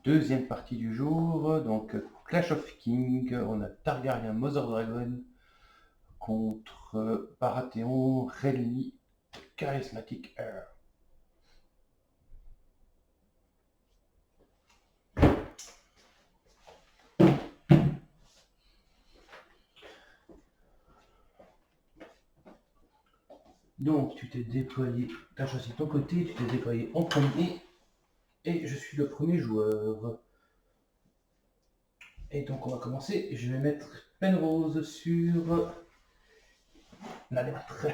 Deuxième partie du jour, donc Clash of Kings, on a Targaryen Mother Dragon contre Baratheon Renly Charismatic Heir. Donc tu t'es déployé, tu as choisi ton côté, tu t'es déployé en premier et je suis le premier joueur. Et donc on va commencer, je vais mettre Penrose sur la lettre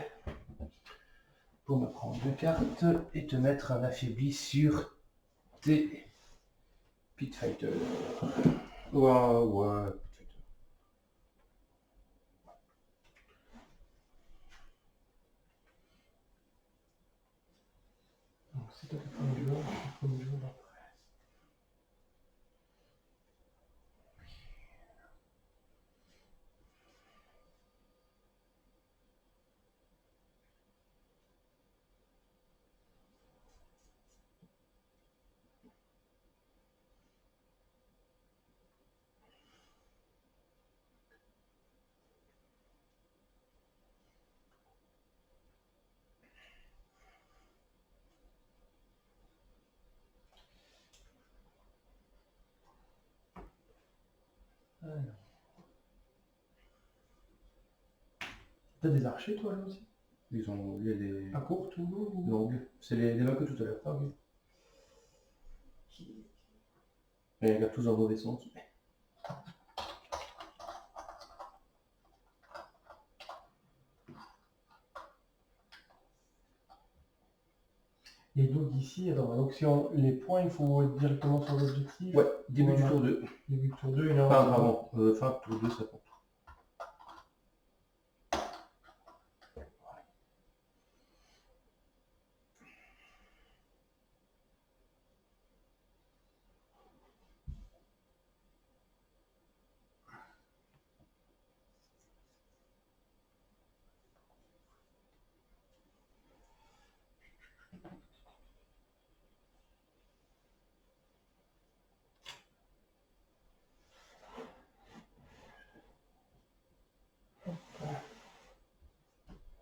pour me prendre 2 cartes et te mettre un affaibli sur tes Pit Fighter. Ouais, Pit Fighter. Donc c'est toi le premier joueur, je suis le premier joueur après. Alors. T'as des archers toi là aussi? Il y a des À courte ou longues. C'est les mêmes que tout à l'heure. Ah oui. Et ils regardent tous dans le mauvais sens. Et donc ici, attends, donc si on, les points, il faut être directement sur l'objectif. Ouais, début du Voilà. tour 2. Début du tour 2 et là on Enfin, va- pardon, fin de tour 2, ça compte.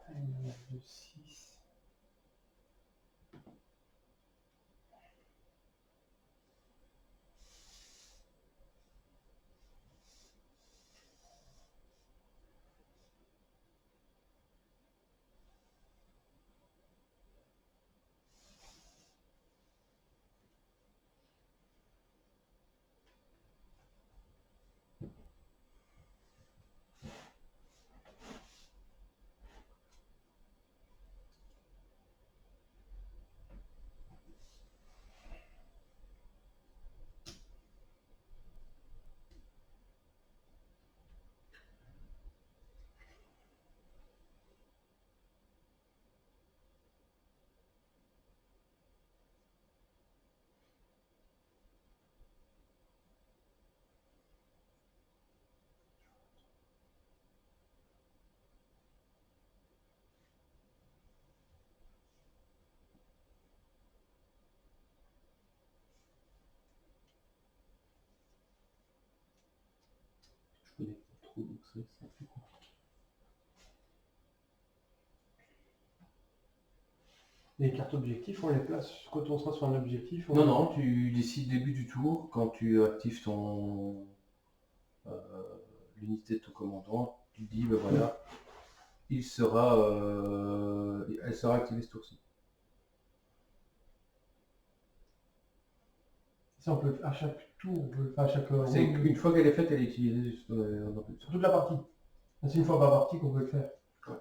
Il y en a 2, 6. Je connais pas trop, donc c'est plus compliqué. Les cartes objectifs, on les place quand on sera sur un objectif. Non, non, tu décides début du tour, quand tu actives ton l'unité de ton commandant, tu dis, ben voilà, elle sera activée ce tour-ci. Ça, on peut à chaque tour, on peut le faire à chaque C'est round. une fois qu'elle est faite, elle est utilisée Sur toute la partie. C'est une fois par partie qu'on peut le faire. Ouais.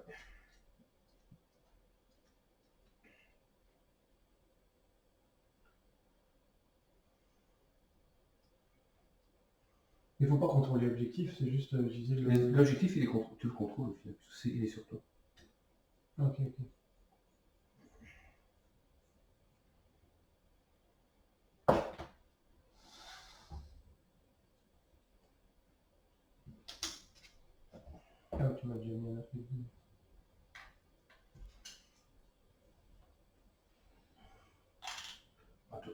Il ne faut pas contrôler l'objectif, c'est juste utiliser le. L'objectif, tu le contrôles au final, parce qu'il est sur toi. Ok, ok. Ah, tu m'as déjà mis un affaibli. À toi.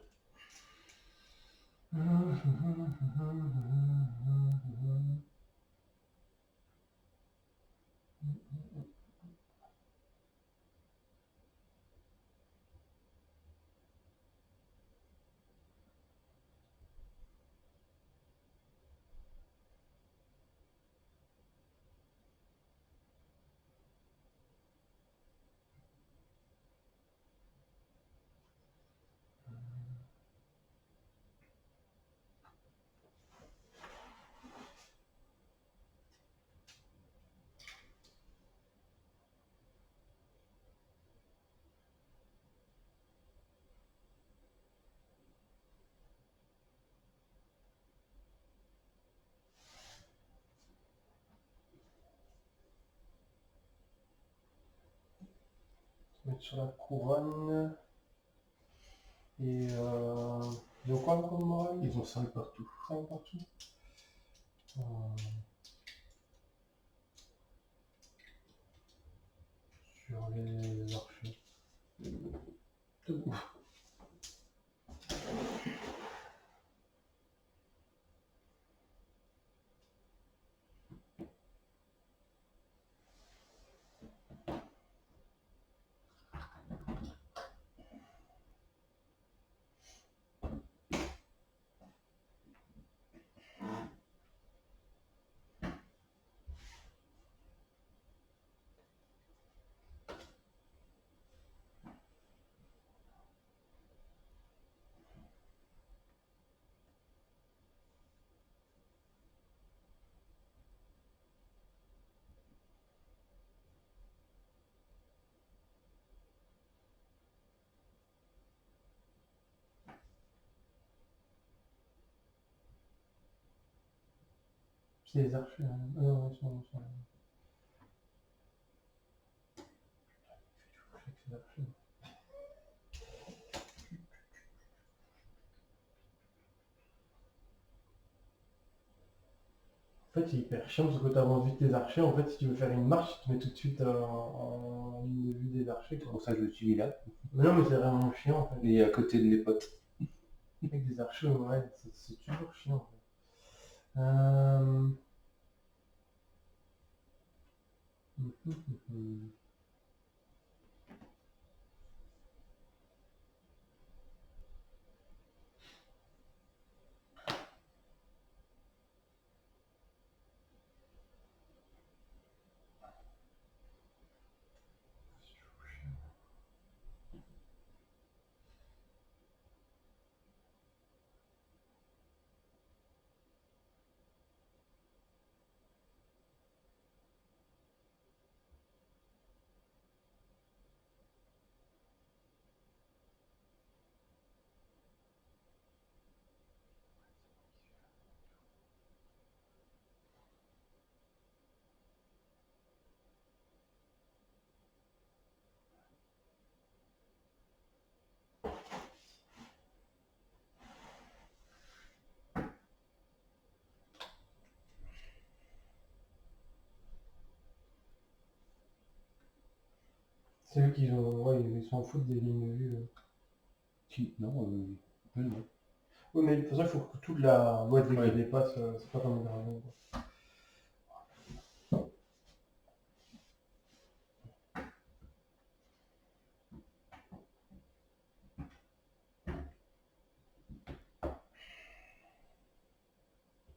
Mettre sur la couronne. Et ils ont quoi comme morale? Ils ont 5 partout. 5 partout. Sur les archers. C'est les archers. Hein. Non, ils sont. C'est les archers. En fait, c'est hyper chiant parce que quand tu avances vite tes archers, en fait, si tu veux faire une marche, tu te mets tout de suite en ligne de vue des archers. C'est pour ça que je le suis mis là. Mais non, mais c'est vraiment chiant en fait. Et à côté de mes potes. Avec des archers, ouais, c'est toujours chiant. En fait. C'est eux qui ont. Ouais, ils s'en foutent des lignes de vue. Qui Non, non. Oui, mais pour ça, il faut que toute la boîte Ouais. dépasse. C'est pas comme le dragon.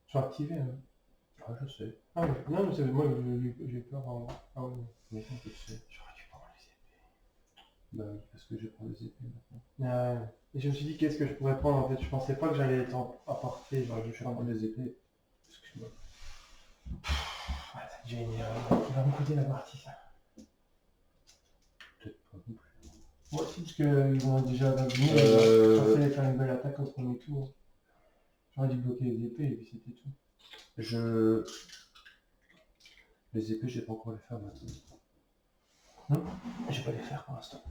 Ils sont activés. Hein. Ah, je sais. Ah ouais. Non, mais c'est moi, j'ai peur. Ah ouais. Mais je sais. J'aurais dû prendre les épées. Bah oui, parce que je prends les épées maintenant. Ah ouais. Et je me suis dit, qu'est-ce que je pourrais prendre en fait? Je pensais pas que j'allais être apporté. J'aurais dû Je prends prendre. les épées. Excuse-moi. Ouais, c'est déjà une erreur qui va me coûter la partie, ça. Peut-être pas non plus. Moi aussi, parce qu'ils ont déjà abandonné. Je pensais faire une belle attaque au premier tour. J'aurais dû bloquer les épées et puis c'était tout. Les épées, je vais pas encore les faire maintenant. Non, je vais pas les faire pour l'instant.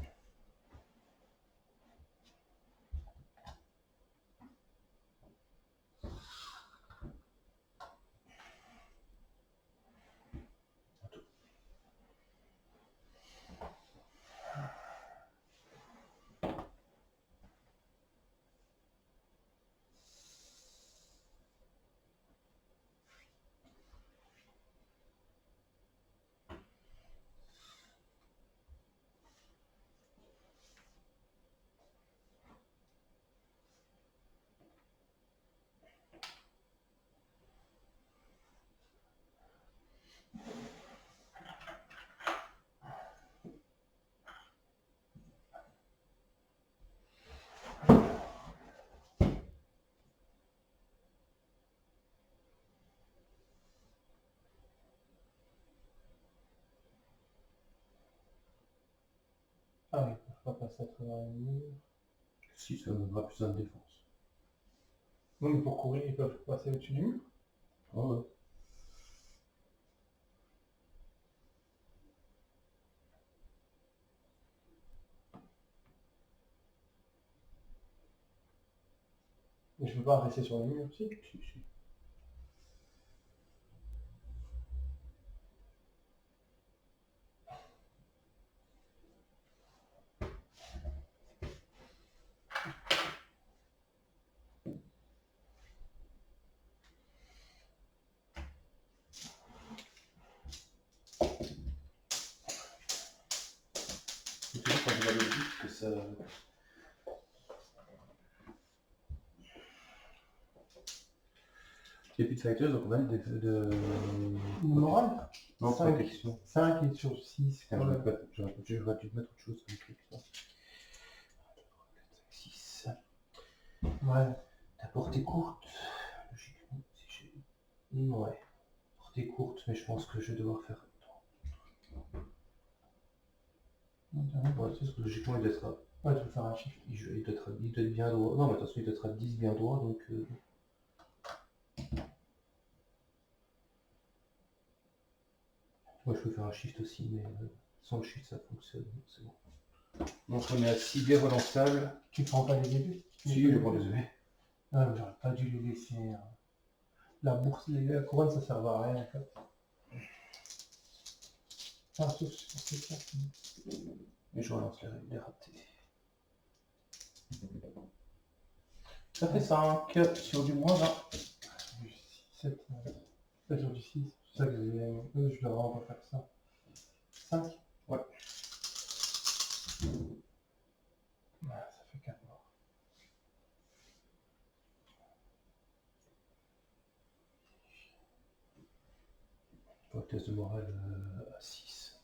Ah oui, il ne faut pas passer à travers les murs. Si, ça donnera plus de défense. Non, mais pour courir, ils peuvent passer au-dessus du mur. Ah ouais. Mais je peux pas rester sur les murs aussi. Si, si. C'est toujours quand je vois le but que ça... Les Pit Fighters ont combien de... Moral Non, 5. protection. 5 et sur 6. Putain, j'aurais dû mettre autre chose comme truc. 1, 2, 3, 4, 5, 6. Ouais. Ta portée courte. Logiquement, si j'ai... Ouais. Portée courte, mais je pense que je vais devoir faire... Ouais, parce que logiquement, il doit être... Ouais, tu peux faire un chiffre. Il doit être bien droit. Non, mais attention, il doit être à 10 bien droit, donc... Moi, je peux faire un shift aussi, mais sans le shift, ça fonctionne. C'est bon. Donc, on est à 6 bien relançables. Tu prends pas les début? Si, je prends désolé. Ah, mais j'aurais pas dû les laisser. La bourse, la couronne, ça sert à rien en fait. Ah, sauf sur ces cartes. Et je relance les ratés. Ça fait 5 sur du moins 20. Du 6, 7, pas sur du 6. C'est ça que je dois vraiment pas faire ça. 5? Ouais. Ah, ça fait 4 morts. Pour le test de morale à 6.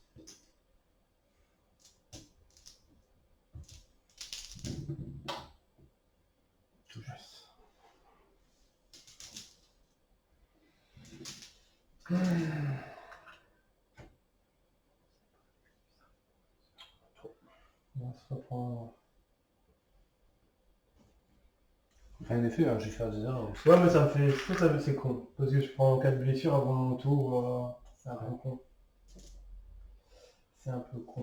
Tout juste. On va se reprendre. Rien n'est fait, hein, j'ai fait des erreurs. Ouais, mais ça me fait. C'est con. Parce que je prends 4 blessures avant mon tour. C'est un peu con. C'est un peu con.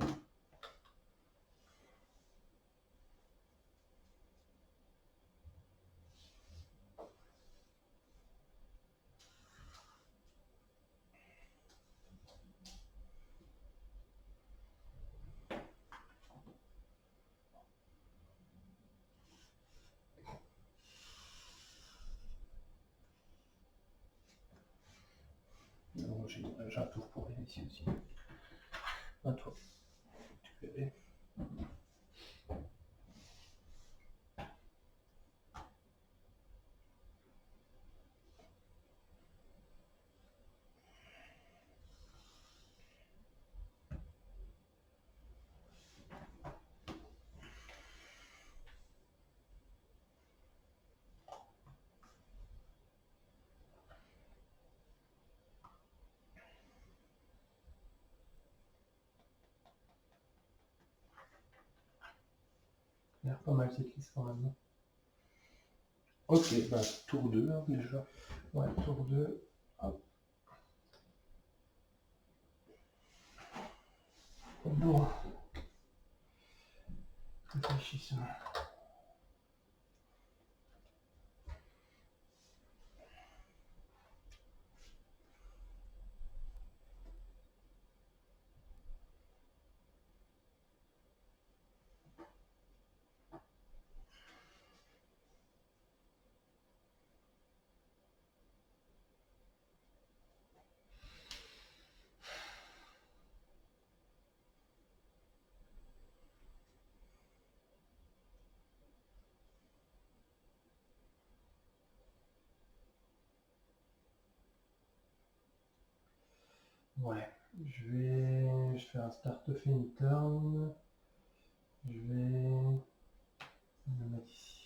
Non, j'ai un tour pour aller ici aussi. À toi. Tu peux aller. Il a l'air pas mal cette liste quand même. Non. Ok, bah tour 2 hein, déjà. Ouais, tour 2. Hop. Bon. Réfléchissons. Ouais. Je fais un start fin turn. Je vais le mettre ici.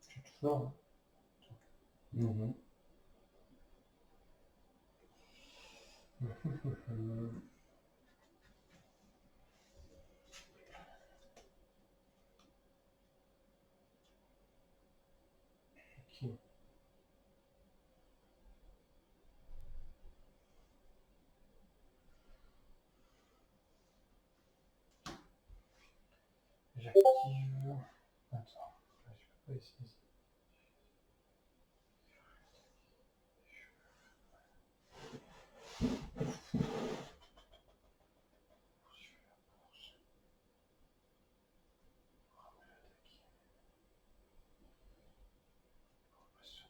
C'est tout fort. Mhm. Ok. J'active. Attends, là, je peux pas essayer.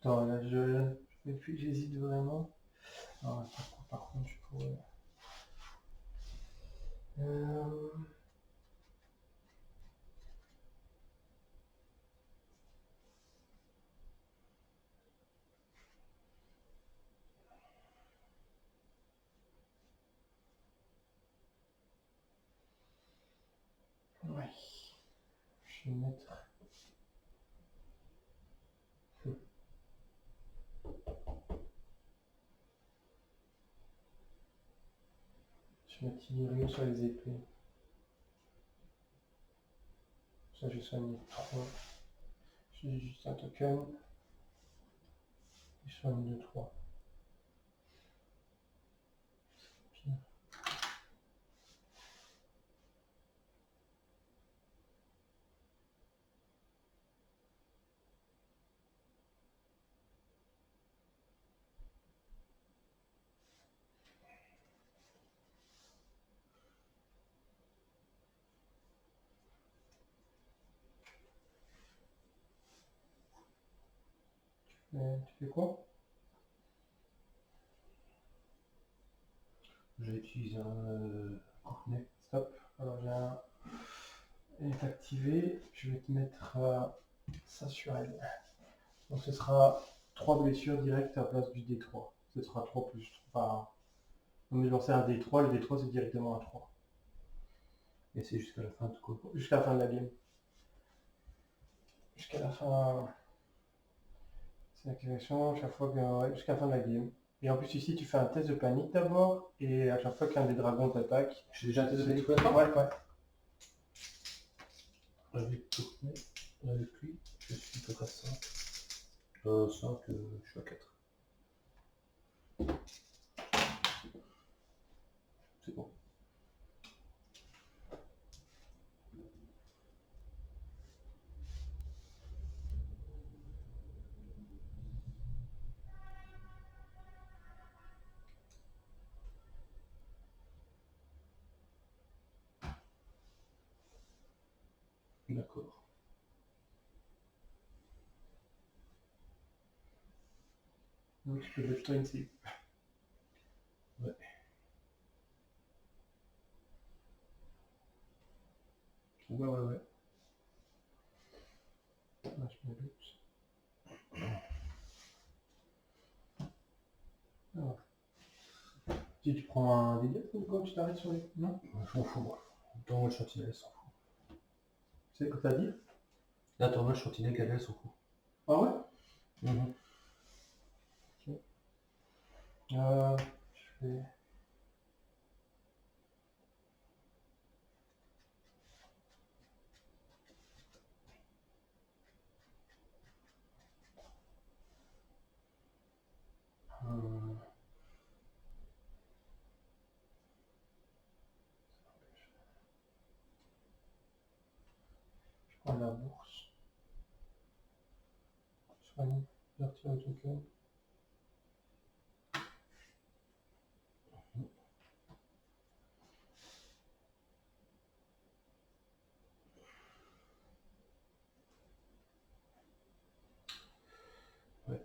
Attends, là, et puis j'hésite vraiment. Alors, par contre, je pourrais. Ouais. Je vais mettre. Je vais mettre Illyrio sur les épées. Ça, je soigne 3. J'ai juste un token. Je soigne 2-3. Pire. Tu fais quoi? Je vais utiliser un courtenay. Stop. Alors j'ai un. Elle est activée. Je vais te mettre ça sur elle. Donc ce sera 3 blessures directes à la place du D3. Ce sera 3 plus 3. Enfin, on est lancé un D3, le D3 c'est directement un 3. Et c'est jusqu'à la fin de quoi? Jusqu'à la fin de la game. Jusqu'à la fin. C'est l'activation chaque fois que. Ouais, jusqu'à la fin de la game. Et en plus ici tu fais un test de panique d'abord. Et à chaque fois qu'un des dragons t'attaque. J'ai déjà un test de panique. Ouais, ouais. Avec courtenay, avec lui, je suis peut être à 5. 5, je suis à 4. C'est bon. D'accord. Donc tu peux mettre toi une cible. Ouais. Ouais. Ah, je me doute. Alors. Si tu prends un délire quand tu t'arrêtes sur les. Non? Je m'en fous, moi. Dans le chantinet, s'en fout. Tu sais quoi t'as dit? Là, dans le chantinet, Gabriel s'en fout. Ah ouais? Mhm. Ok. Je vais. Euh, je prends la bourse. Soigne. Je retire le token. Ouais.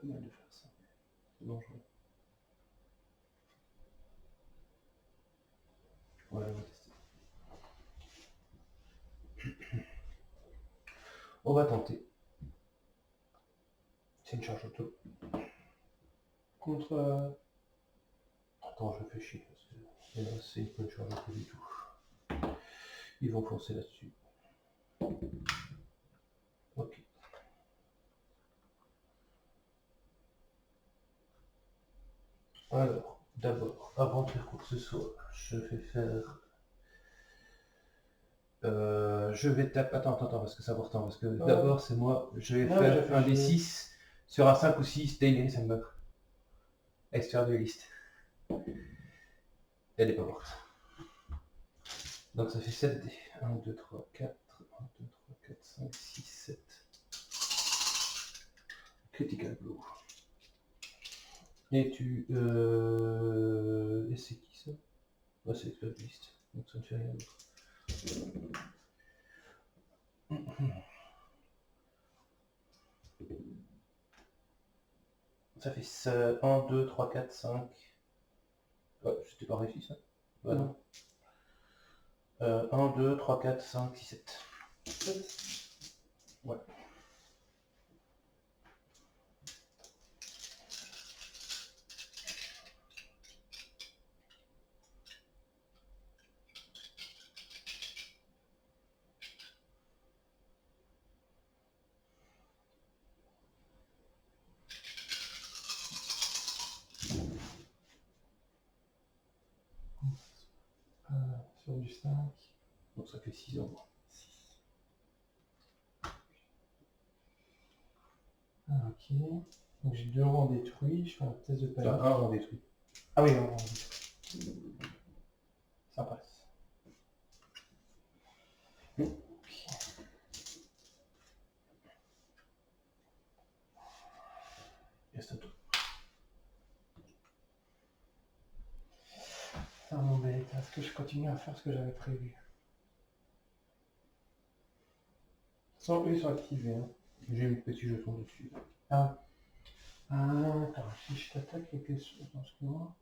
pas mal de faire ça. C'est dangereux. Voilà, on va tester. On va tenter. C'est une charge auto. Contre... Attends, je fais chier parce que là, c'est pas une charge auto du tout. Ils vont foncer là-dessus. Ok. Alors, d'abord, avant de faire quoi que ce soit, je vais faire... je vais taper... Attends, parce que c'est important, parce que d'abord, c'est moi, je vais faire un des 6 sur un 5 ou 6, Daily, ça me meurt. Extérieur de liste. Elle est pas morte. Donc ça fait 7 dés. 1, 2, 3, 4, 1, 2, 3, 4, 5, 6, 7. Critical blow. Et tu... Et c'est qui ça? Ah, c'est extérieur de liste, donc ça ne fait rien d'autre. Ça fait 1, 2, 3, 4, 5. Ouais, c'était pas réussi ça? Ouais, non. 1, 2, 3, 4, 5, 6, 7. Ouais. Sur du 5. Donc ça fait 6 euros. 6. Ah, ok. Donc j'ai 2 rangs détruits. Je fais un test de panique. Un rang détruit. Ah oui, un rang détruit. Ça passe. Ok. Et c'est à toi. Ça m'embête. Est-ce que je continue à faire ce que j'avais prévu? Sans eux sont activés. Hein. J'ai un petit jeton dessus. Ah. Attends, si je t'attaque quelque chose dans ce moment.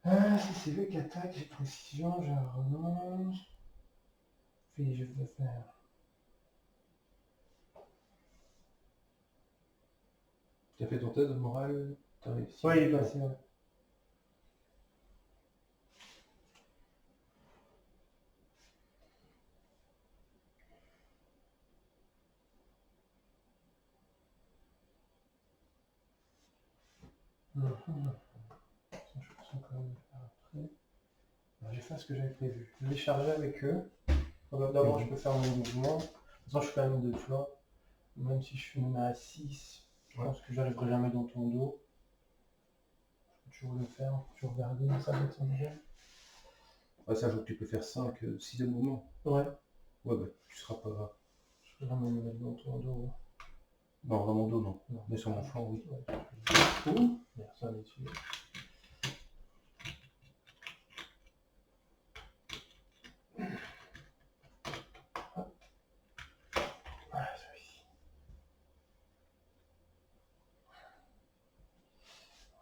Si c'est lui qui attaque, j'ai précision, je renonce. Puis je veux faire. Tu as fait ton test de morale, t'as réussi. Oui, bah c'est vrai. Je vais quand même le faire après. Alors, j'ai fait ce que j'avais prévu. Je vais charger avec eux. D'abord, je peux faire mon mouvement. De toute façon, je fais la même 2 fois. Même si je me mets à 6, je pense que j'arriverai jamais dans ton dos. Je peux toujours le faire, toujours regarder, ça va être déjà. Ouais, ça joue que tu peux faire 5, 6 de mouvement. Ouais. Ouais, bah, tu seras pas... Je peux jamais me mettre dans ton dos. Non, dans mon dos, non. Non. Mais sur mon flanc, oui. Ouais. Ouh, ça va dessus. Ah, celui-ci.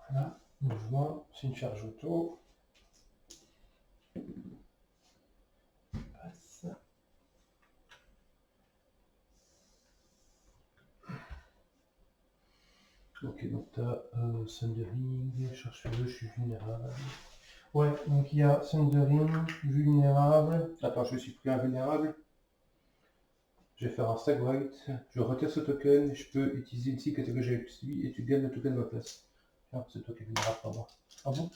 Voilà, mouvement, c'est une charge auto. Passe. Ok, donc t'as Thundering, charge sur eux, je suis vulnérable. Ouais, donc il y a Thundering, vulnérable. Attends, je me suis pris un vulnérable. Je vais faire un stack white. Je retire ce token, je peux utiliser une cible catégorie j'ai plus lui et tu gagnes le token de ma place. Tiens, c'est toi qui es vulnérable, pas moi. Ah bon?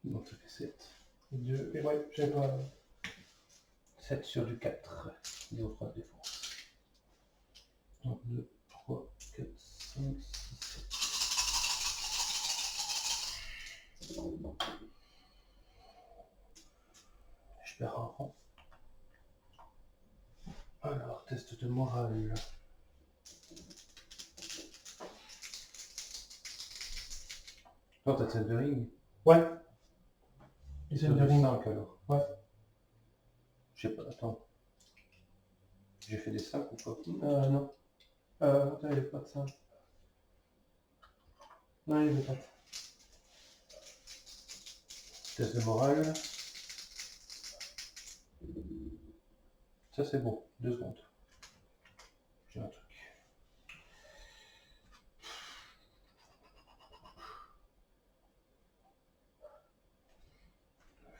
Donc ça fait 7. Et 2, et ouais, j'avais pas. 7 sur du 4. 0,3 de défense. 1, 2, 3, 4, 5, 6, 7. morale. Oh, t'as celle de ring. Ouais. Et C'est celle de de ring. 5 alors. Ouais. Je sais pas, attends. J'ai fait des 5 ou pas? Non. Attends, il n'y avait pas de ça. Non, il n'y avait pas de ça. Test de morale. Ça c'est bon, 2 secondes. J'ai un truc.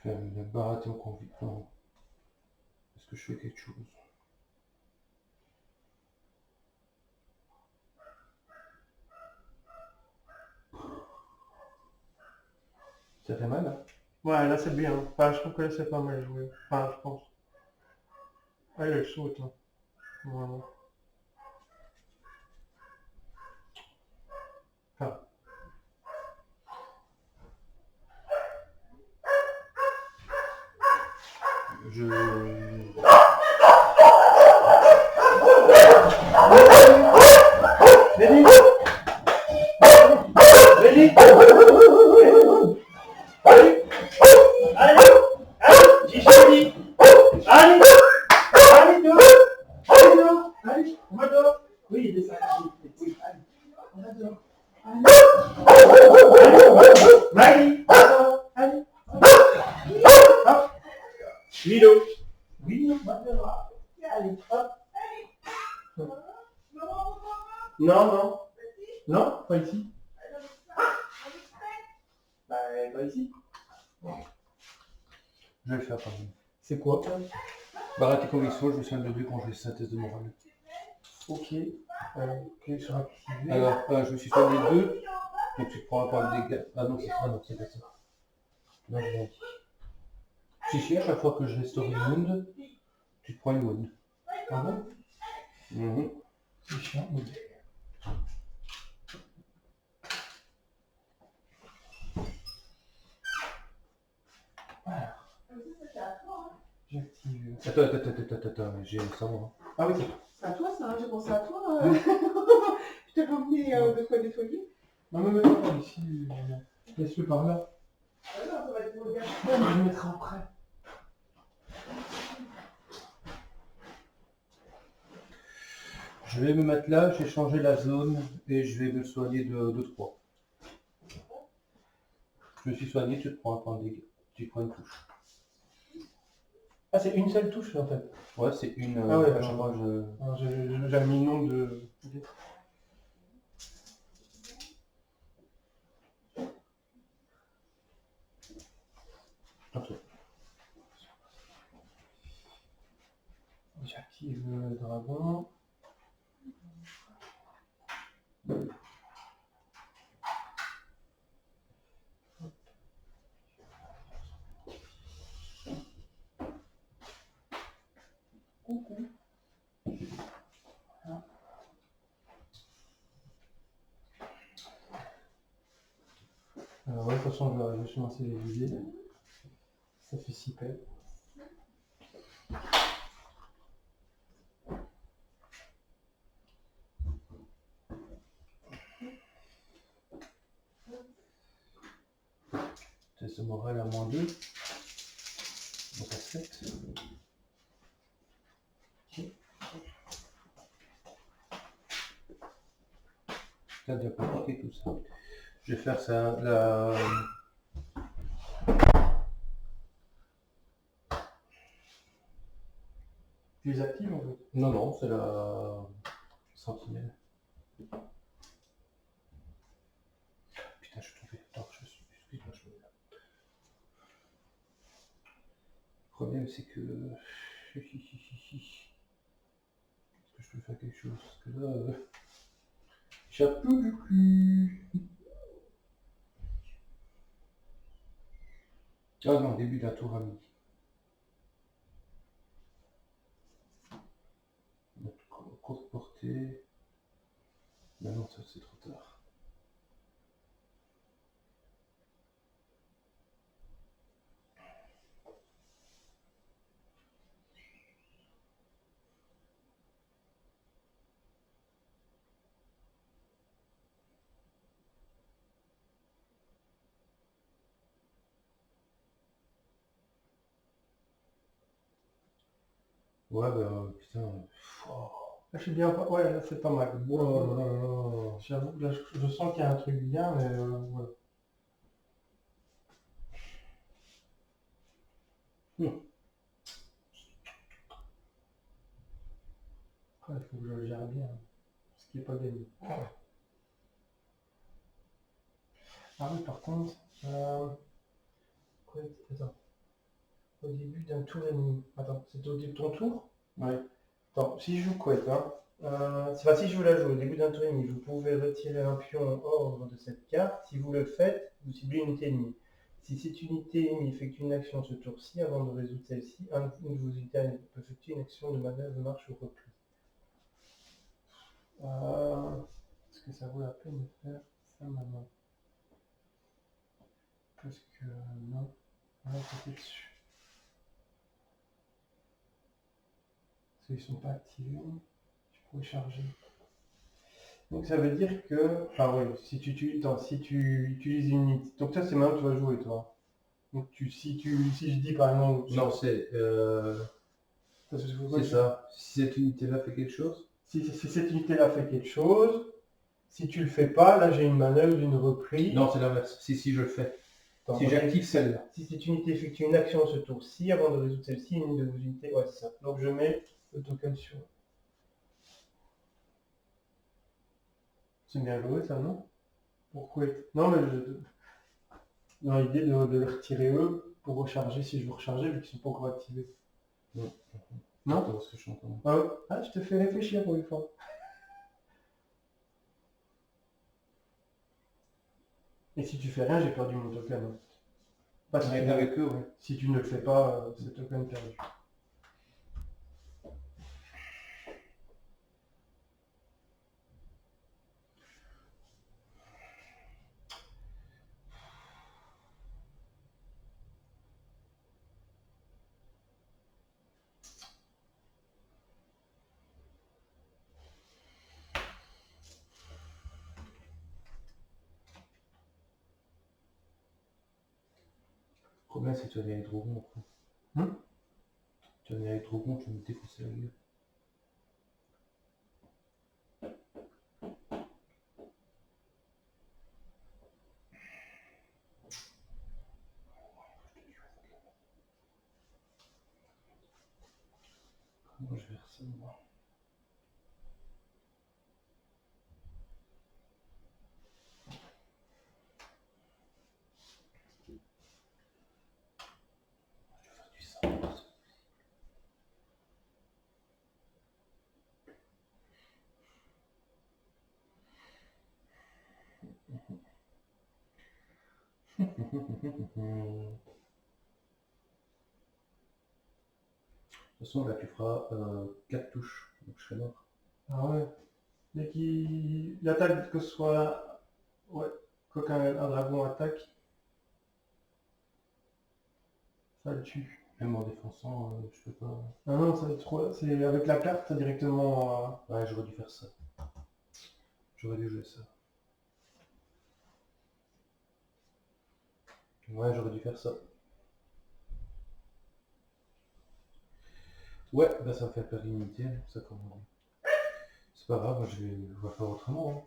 Faire une barater en conviction. Est-ce que je fais quelque chose? Ça fait mal, hein? Ouais, là c'est bien. Enfin, je trouve que là c'est pas mal joué. Enfin, je pense. Ah, il saute. Hein. Vraiment. Enfin, Je... Béni! Béni! Allez! Allez! J'y suis! Allez! Allez, dehors! Allez, dehors! Allez, on va dehors! Oui, il est ça. Oui, allez. On va dehors. Allez! Marie! Allez! Hop! Milo! Oui, on va dehors. Allez, hop! Non, non. Non, pas ici. Bah, pas ici. Je vais le faire quand même. C'est quoi? Barater conviction, je me souviens de 2 quand je fais synthèse de morale. Ok. Ok, sur activé. Alors, je me suis soigné 2, donc tu prends un point de dégâts. Ah non, c'est pas ça. Non, je l'ai dit. Si, à chaque fois que je restaure une wound, tu te prends une wound. Ah bon? C'est chiant, oui. Voilà. J'active. Attends, j'ai ça moi. Ah oui, C'est à toi ça, hein, j'ai pensé à toi. Je t'ai ramené de quoi nettoyer. non, mais non, ici. Laisse-le par là. Ah non, ça va être pour le gars. Ouais, mais je le mettrai après. Je vais me mettre là, j'ai changé la zone et je vais me soigner de 3. Je me suis soigné, tu te prends un point de dégâts. Tu prends une touche. Ah, c'est une seule touche en fait. Ouais, c'est une. Ah ouais, à chaque fois, J'ai mis le nom de. Ok. J'active le dragon. Coucou. Ouais, de toute façon, je vais commencer les vider. Ça fait 6 paix. Test de morale à -2. Donc à 7. Là, de compliqué tout ça. Je vais faire ça. Tu les actives en fait. Non, non, c'est la sentinelle. Putain, je suis tombé. Attends, excuse-moi, je me mets là. Le problème, c'est que. Est-ce que je peux faire quelque chose? Parce que là. Chapeau du cul. Ah non, début de la tour à midi. Notre courte portée. Mais non, ça c'est trop tard. Ouais, bah putain. Oh. Là, je suis bien. Ouais, là, c'est pas mal. Oh là là là là. J'avoue que là, je sens qu'il y a un truc bien, mais voilà. Après, il faut que je le gère bien, ce qui n'est pas gagné. Ah oui, par contre, quoi, attends, au début d'un tour et demi. Attends, c'est au début de ton tour? Ouais. Attends, si je joue couette, hein, c'est pas si je veux la jouer au début d'un tour et demi, vous pouvez retirer un pion hors de cette carte. Si vous le faites, vous ciblez une unité ennemie. Si cette unité ennemie effectue une action ce tour-ci, avant de résoudre celle-ci, une de vos unités peut effectuer une action de manœuvre, de marche ou repli. Est-ce que ça vaut la peine de faire ça maintenant? Parce que non, on va taper dessus. Parce qu'ils sont pas activés, je pourrais charger. Donc ça veut dire que, enfin oui, si tu utilises une unité, donc ça c'est maintenant que tu vas jouer toi. Donc si je dis par exemple, Non, c'est ça. Si cette unité-là fait quelque chose. Si cette unité-là fait quelque chose, si tu le fais pas, là j'ai une manœuvre, une reprise. Non, c'est l'inverse. Si je le fais. Attends, Si j'active celle-là. Si cette unité effectue une action ce tour-ci, avant de résoudre celle-ci, une de vos unités. Ouais, c'est ça. Donc je mets le token sur. C'est bien joué ça, non? Pourquoi? Non, mais dans l'idée de les retirer eux pour recharger si je veux recharger vu qu'ils sont pas encore activés. Non? Attends, ce que je suis en train de... Ah ouais? Ah, je te fais réfléchir pour une fois. Et si tu fais rien, j'ai perdu mon token. Hein. Pas si, avec eux, ouais. Si tu ne le fais pas, c'est token perdu. Le problème, c'est que tu vas aller avec Drogon. Tu vas aller avec Drogon, tu vas me défoncer la gueule. Comment je vais faire ça, moi? Je vais faire du sang. De toute façon, là, tu feras 4 touches. Donc, je serai mort. Ah ouais. Dès qu'il attaque, que ce soit. Ouais. Quoi qu'un dragon attaque, ça le tue. Même en défonçant, je peux pas... Ah non, ça va être trop. C'est avec la carte directement. Ouais, j'aurais dû faire ça. J'aurais dû jouer ça. Ouais, j'aurais dû faire ça. Ouais, bah ça me fait perdre une unité, ça comme on dit. C'est pas grave, moi je vais faire autrement. Hein.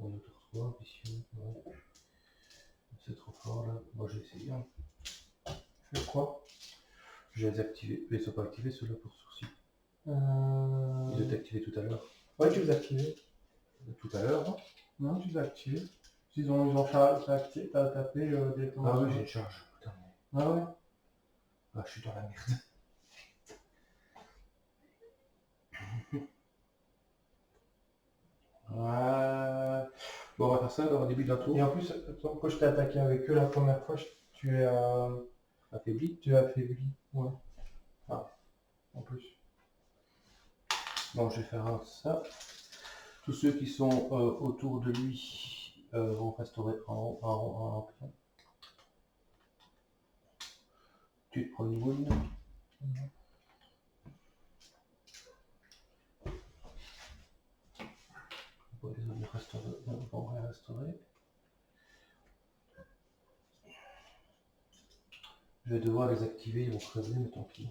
On est tour 3, vicieux, ouais. C'est trop fort là. Moi j'ai essayé. Hein. Fais quoi? Je vais les activer. Mais ils sont pas activés ceux-là pour sourcil. Ils étaient activés tout à l'heure. Ouais, tu les as activés. Tout à l'heure, hein. Non, tu les as activés. Ils ont chargé, t'as tapé directement. Ah oui, j'ai une charge. Putain, mais... Ah ouais. Ah, je suis dans la merde. Bon, on va faire ça dans le début d'un tour. Et en plus, quand je t'ai attaqué avec eux la première fois, tu es affaibli. Tu es affaibli, ouais. Ah, en plus. Bon, je vais faire ça. Tous ceux qui sont autour de lui vont restaurer en pion. Tu te prends une wound. Bon, les autres vont rien restaurer. Je vais devoir les activer, ils vont crever, mais tant pis.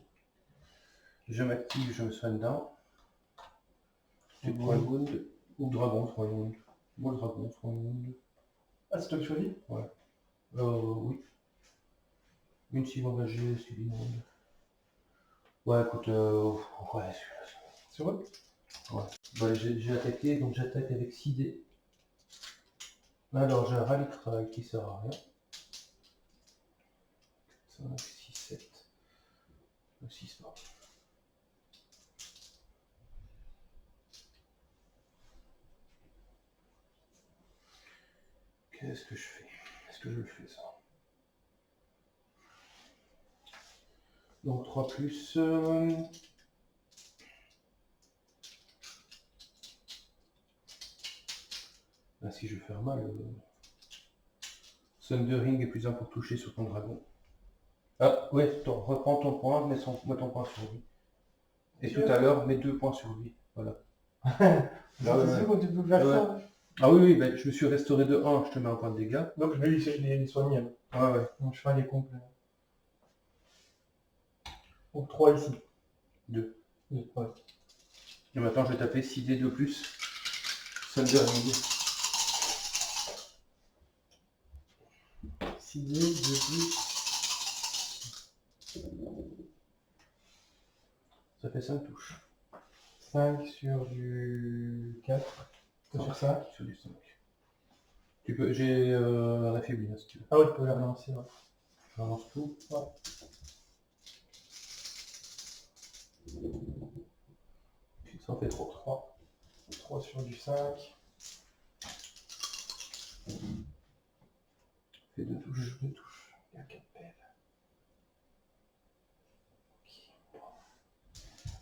Je m'active, je me soigne dedans. Tu prends un wound ou dragon, prends un wound. Moi le dragon, prends un wound. Ah, c'est toi qui choisis? Oui. Une cible engagée, suivi de wound. Ouais, écoute, ouais, C'est vrai? ouais. Bah, j'ai attaqué, donc j'attaque avec 6 dés. Alors j'ai un rallye de travail qui sert à rien. 5, 6, 7. 6, pardon. Qu'est-ce que je fais? Est-ce que je le fais ça? Donc 3 plus... Ah, si je vais faire mal... Thundering est plus 1 pour toucher sur ton dragon. Ah, ouais, reprends ton point, mets ton point sur lui. Et tout à l'heure, mets 2 points sur lui. Voilà. C'est sûr que tu peux faire ça? Ah oui, ben, je me suis restauré de 1, je te mets un point de dégâts. Donc je vais les soigner. Ouais, ouais. Donc je fais les complets. Donc 3 ici. 2. 2, ouais. Et maintenant, je vais taper 6 dés de plus. Thundering. 6 dés, 2 plus. Ça fait 5 touches. 5 sur du 4. Sur 5. Sur du 5. Tu peux, j'ai affaibli, là, si tu veux. Ah oui, tu peux les relancer, ouais. Je relance tout. Ouais. Ça en fait 3. 3. 3 sur du 5. Fait 2 touches. 2 touches. Il y a 4 pelles. Ok.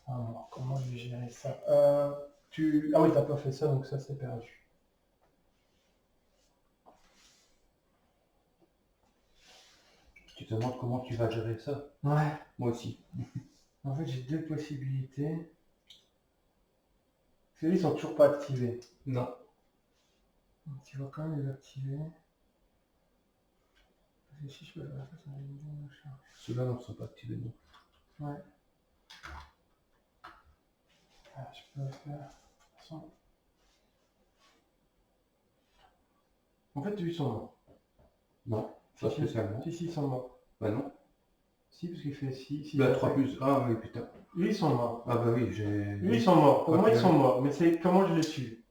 Alors, comment je vais gérer ça? Ah oui, t'as pas fait ça, donc ça c'est perdu. Tu te demandes comment tu vas gérer ça? Ouais. Moi aussi. En fait, j'ai 2 possibilités. Ceux-là, ils sont toujours pas activés. Non. Donc, tu vas quand même les activer. Parce que si je peux la faire, ça va me dire machin. Ceux-là ne sont pas activés, non. Ouais. Ah, je peux faire ça. En fait, ils sont morts. Non, pas spécialement. Si, ils sont morts. Bah non. Si, parce qu'il fait 6. Bah 3 plus. Ah oui, putain. Lui, ils sont morts. Ah bah oui, j'ai... Lui, ils sont morts. Pour moi, ils sont morts. Mais c'est comment je les tue.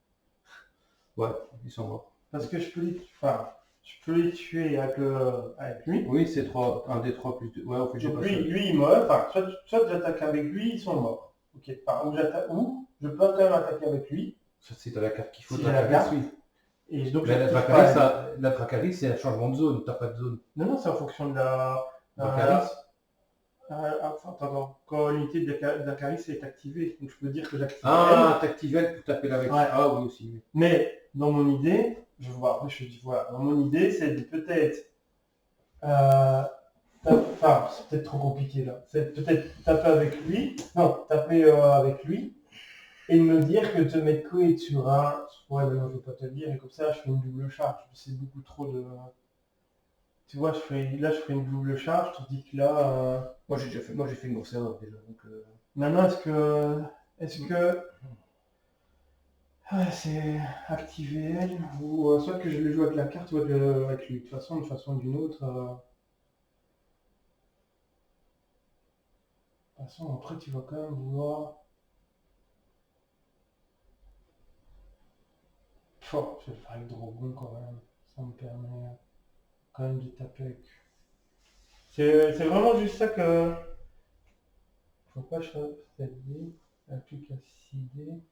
Ouais, ils sont morts. Parce que je peux les tuer avec lui. Oui, c'est 3, 1 des 3 plus 2. Ouais, en fait, j'ai Donc pas ça. lui, il meurt. Enfin, soit j'attaque avec lui, ils sont morts. Ok. Enfin, ou je peux quand même attaquer avec lui. Ça, c'est à la carte qu'il faut. Si j'ai la carte. Oui. Et donc, Mais la Dracarys, c'est un changement de zone. T'as pas de zone. Non, c'est en fonction de la... Dracarys. Attends. Quand l'unité de Dracarys est activée, donc je peux dire que j'active Ah, t'actives elle pour taper avec. Ouais. Ah oui, aussi. Oui. Mais dans mon idée, je vois, après je dis voilà, dans mon idée, c'est de peut-être... Enfin, c'est peut-être trop compliqué là. C'est peut-être taper avec lui. Non, taper avec lui. Et me dire que te mettre Koei sur un... Ouais, mais non, je vais pas te le dire. Et comme ça, je fais une double charge. C'est beaucoup trop de... Tu vois, je ferai une double charge, tandis que là... Moi, j'ai fait une grosse erreur déjà. Donc, Maintenant, est-ce que c'est activer elle ou soit que je le joue avec la carte ou avec lui. De toute façon, d'une façon ou d'une autre. De toute façon, après, tu vas quand même vouloir... Oh, je vais le faire avec Drogon quand même. Ça me permet quand même de taper avec... C'est vraiment juste ça que... Faut pas que je fasse 7 dés. Elle a plus qu'à 6 dés.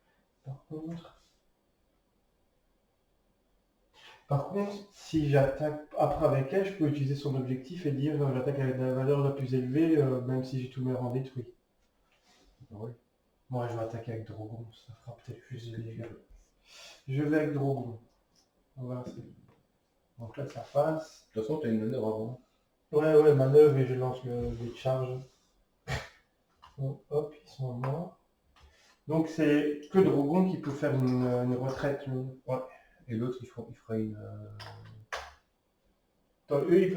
Par contre, si j'attaque après avec elle, je peux utiliser son objectif et dire j'attaque avec la valeur la plus élevée, même si j'ai tous mes rangs détruits. ouais. Moi, je vais attaquer avec Drogon, ça fera peut-être plus de dégâts. Je vais avec Drogon. Voilà, c'est... Donc là, ça passe. De toute façon, t'as une manœuvre avant. Ouais, manœuvre et je lance les charges. Donc, hop, ils sont morts. Donc c'est que Drogon qui peut faire une retraite. Ouais. Et l'autre, il fera une... Attends, lui, il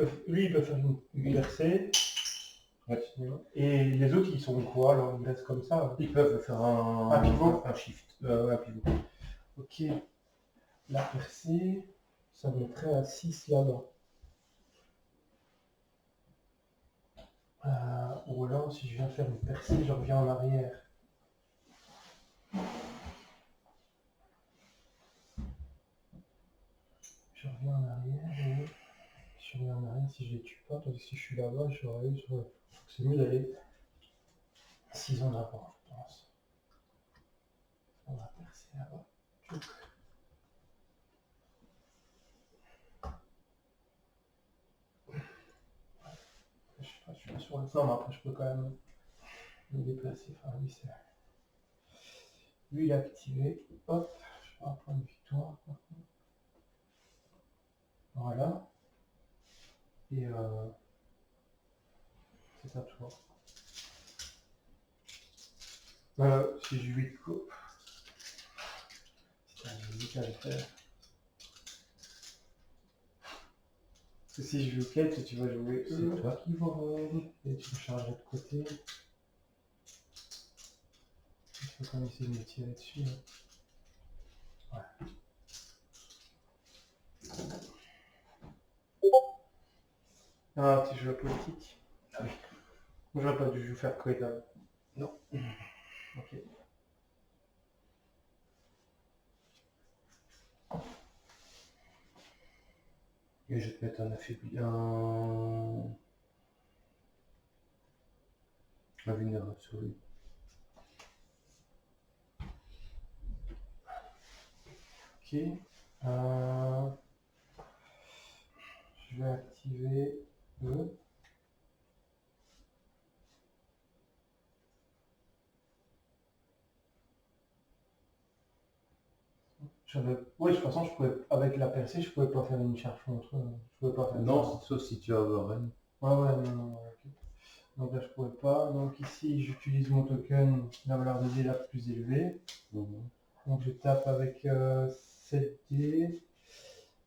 peut faire une percée. Ouais. Et les autres, ils sont quoi alors? Ils restent comme ça? Ils peuvent faire Un pivot. un shift, un pivot. Ok. La percée, ça mettrait à 6 là-bas. Ou alors, si je viens faire une percée, je reviens en arrière. Je reviens en arrière et je reviens en arrière si je les tue pas, tandis que si je suis là-bas, j'aurais eu sur... C'est mieux d'aller 6 ans d'avant, je pense. On va percer là-bas. Tchouk. Je sais pas, je suis pas sur le plan, mais après je peux quand même me déplacer. Enfin, lui, c'est... Lui, il est activé. Hop, je prends un point de victoire. Voilà. Et c'est à toi. Si je lui coupe. J'ai vite à le faire. Parce que si je joue quête, tu vas jouer C'est toi qui va et tu me chargerais de côté. Il faut qu'on essaie de me tirer dessus. Hein. Ouais. Ah, tu joues à politique? Ah oui. Moi, j'aurais pas dû faire Koeda. Non. Ok. Et je vais te mettre un affaibli, un vulnérable sur lui. Ok. Je vais activer eux. Oui, de toute façon, je pouvais, avec la percée, je pouvais pas faire une charge contre eux. Je pouvais pas faire Non, ça. c'est sauf si tu as Overrun. Ouais, non, ok. Donc là, je pouvais pas. Donc ici, j'utilise mon token, la valeur de dés la plus élevée. Donc je tape avec 7D.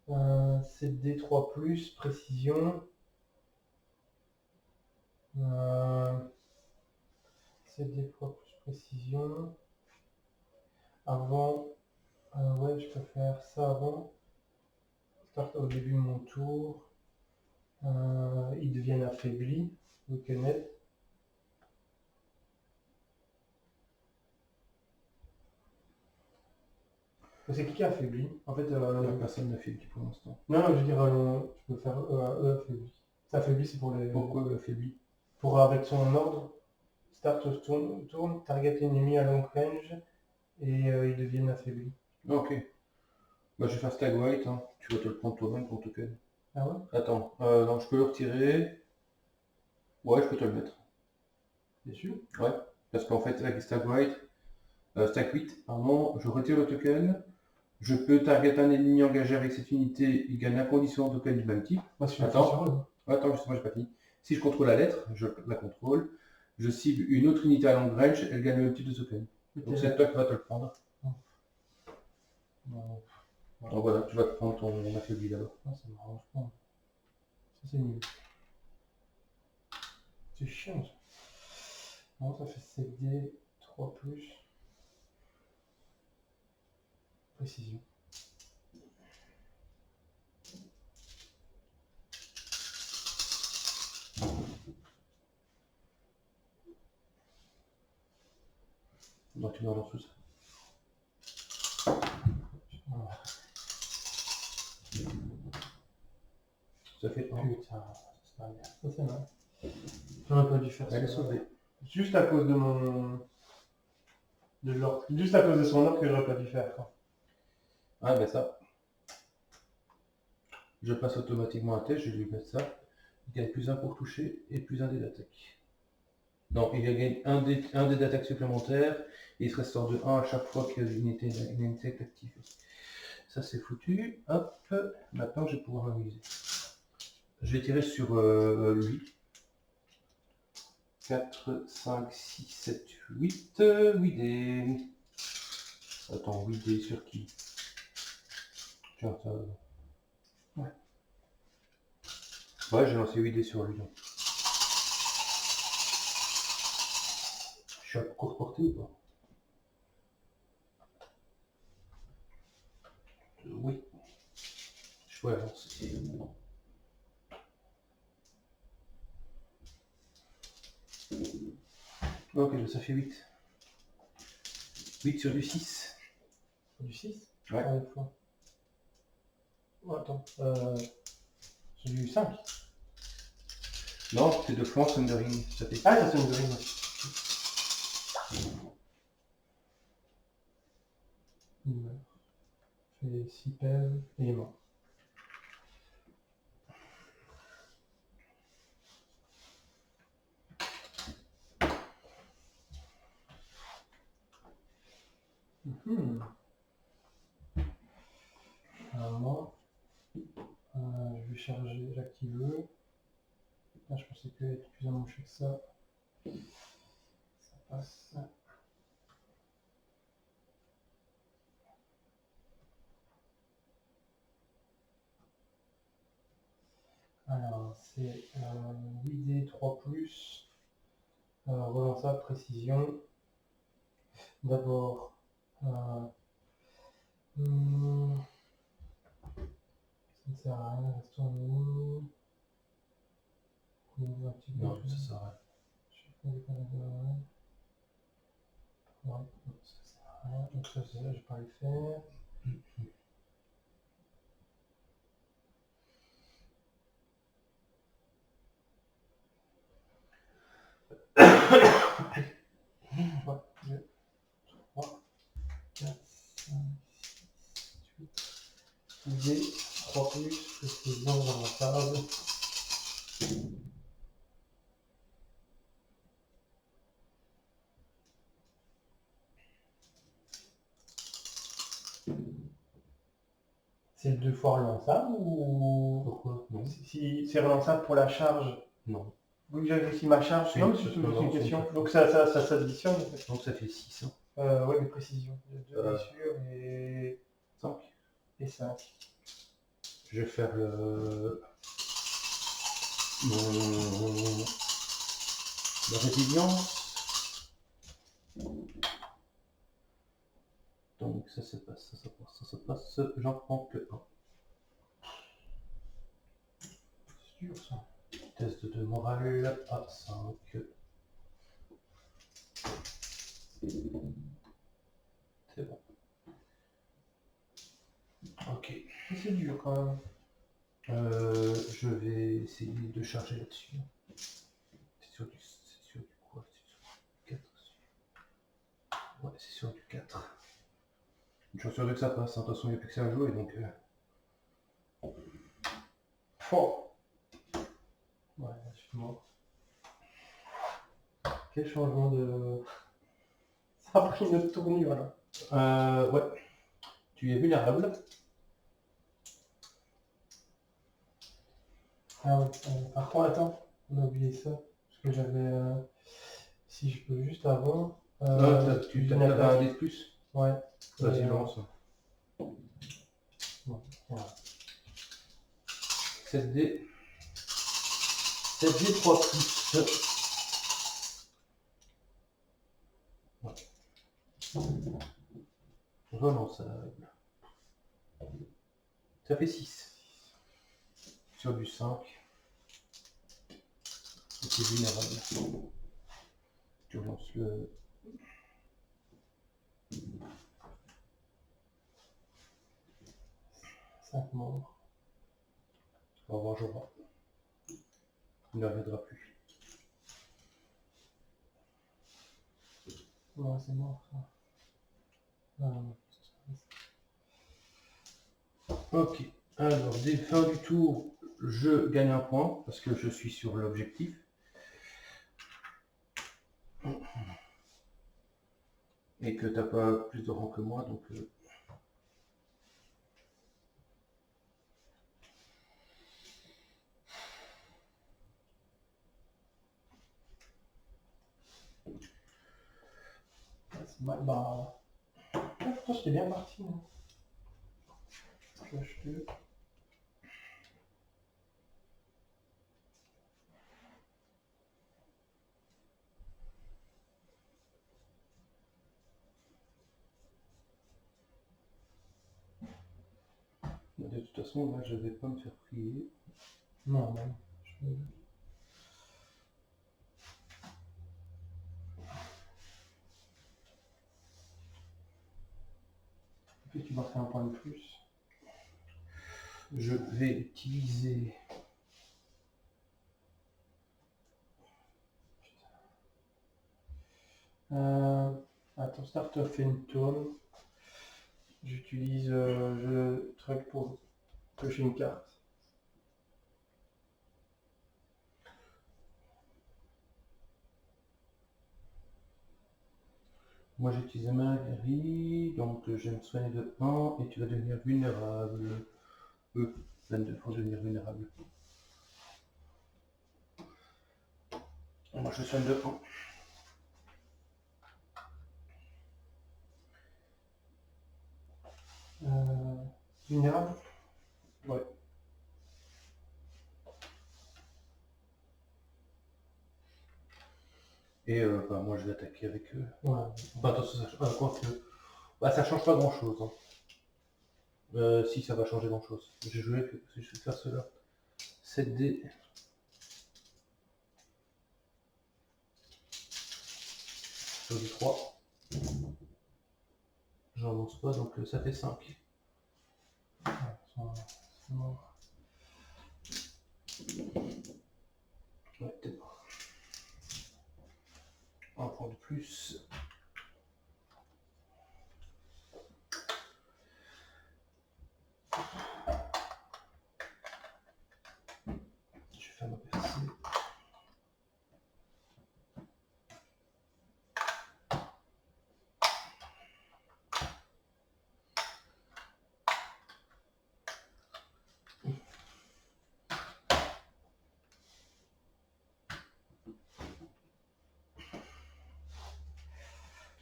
7D 3+, précision. 7D 3+, précision. Avant, ouais, je peux faire ça avant. Start au début de mon tour. Ils deviennent affaiblis, donc net. C'est qui est affaibli? En fait, La personne n'affaiblit pour l'instant. non, je veux dire, je peux faire eux affaiblis. C'est affaibli, c'est pour les. Pourquoi affaibli? Pour avec son ordre, start tourne, target ennemi à long range, et ils deviennent affaiblis. Ok. Bah, je vais faire Stag White, hein. Tu vas te le prendre toi-même ton token. Ah ouais? Attends, donc je peux le retirer. Ouais, je peux te le mettre. T'es sûr? Ouais. Parce qu'en fait, avec Stag White, Stag 8, pardon, je retire le token. Je peux target un ennemi engagé avec cette unité, il gagne inconditionnellement un token du même type. Moi, je suis Attends. sur eux. Attends, justement, j'ai pas fini. Si je contrôle la lettre, je la contrôle. Je cible une autre unité à long range, elle gagne le même type de token. Donc c'est toi qui vas te le prendre. Non, Donc voilà, tu vas te prendre ton affaibli d'abord. ça m'arrange pas. Ça, c'est nul. C'est chiant, ça. Non, ça fait 7D 3+. Précision. Donc tu me relances tout ça. Voilà. Ça fait 1. Putain, c'est pas bien. Ça, c'est mal. J'aurais pas dû faire ça. Elle est sauvée. Juste à cause de mon... de l'ordre. Juste à cause de son ordre que j'aurais pas dû faire. Quoi. Ah ben ça. Je passe automatiquement à test, je vais lui mettre ça. Il gagne plus 1 pour toucher et plus 1 dé d'attaque. Non, il gagne un dé d'attaque supplémentaire et il se restaure de 1 à chaque fois qu'une unité est activée. Ça c'est foutu. Hop, maintenant je vais pouvoir m'amuser. Je vais tirer sur lui. 4, 5, 6, 7, 8. 8 dés. Attends, 8 dés sur qui? Tiens, ça... Ouais, j'ai lancé 8 dés sur lui. Donc. Je suis à courte portée ou pas? Oui. Je peux avancer. Ok, ça fait 8. 8 sur du 6. Du 6? Ouais. Combien de fois? Oh, attends. J'ai du 5. Non, c'est de flanc Sundering. Ça fait... Ah, ça c'est une grille. Il meurt. Fait 6 pèves et il est mort. Alors moi, je vais charger, j'active le. Là, je pensais qu'il était plus amoché que ça. Ça passe. Alors, c'est 8D 3+, relançable précision. D'abord, ça ne sert à rien, restons en haut. On ouvre un petit peu. Non, ça sert à rien. Je fais des conneries de rien. Ouais, non, ça sert à rien. Donc ça, je vais pas le faire. Ouais, 2, 3, 4, 5, 6, 8. D, 3+, précision remontable. C'est 2 fois relançable ou... Pourquoi? Non. Si c'est relançable pour la charge, Non. vous que j'avais aussi ma charge, Oui, non, mais ça c'est se une relance, question. oui. Donc ça s'additionne en fait. Donc ça fait 6. Hein. Ouais, mais précision. Il y a 2 blessures et 5. Et 5. Je vais faire le... La résilience. Donc ça passe, ça passe. J'en prends que 1. Sûr ça. Test de morale à 5. C'est bon. Ok. C'est dur quand même. Je vais essayer de charger là-dessus. C'est sur du quoi? C'est sur du 4. Ouais, c'est sur du 4. Je suis sûr que ça passe. De toute façon, il n'y a plus que ça à jouer, donc... Fort. Ouais, je suis mort. Quel changement de... Ça a pris une autre tournure là. Ouais. Tu es vulnérable. Ah ouais, par contre, attends, on a oublié ça. Parce que j'avais... si je peux juste avant... Tu une t'avais un attaque. dé de plus. Ouais. Vas-y, Et, lance. Bon, voilà. 7D. 7D 3 plus. Ouais. Relançable. Ça fait 6. Sur du 5. C'est vulnérable. Tu relances le... 5 morts. Au revoir, Jora. Il ne reviendra plus. Ouais, c'est mort ça. Non. Ok. Alors, dès fin du tour, je gagne un point parce que je suis sur l'objectif. Et que t'as pas plus de rang que moi, donc... C'est mal. Bah... Pourtant, j'étais bien parti. Hein. Flash 2. De toute façon, là, je vais pas me faire prier. Non, non. Puis tu marques un point de plus. Je vais utiliser... À ton start of une tourne, j'utilise le truc pour cocher une carte. Moi, j'utilise ma guérie, donc je vais me soigner de 1 et tu vas devenir vulnérable. 22 pour devenir vulnérable. Moi, je soigne de 1. Vulnérable. Ouais. Et bah, moi, je vais attaquer avec eux. Ouais. Bah, attention, ça change pas grand chose. Si, ça va changer grand chose. J'ai joué que si je vais faire cela. 7 dés. Sur du 3. J'en lance pas, donc ça fait 5. C'est mort. Ouais, t'es mort. Un point de plus. Je vais faire ma percée.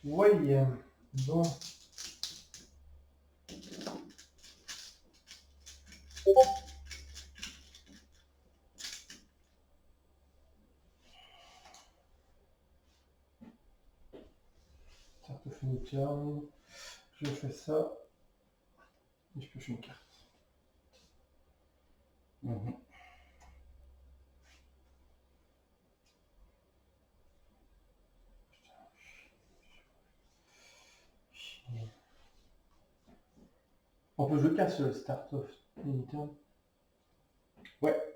Oui, bon. Start of une turn. Je fais ça. Et je pioche une carte. On peut jouer qu'un seul start of une turn. Ouais.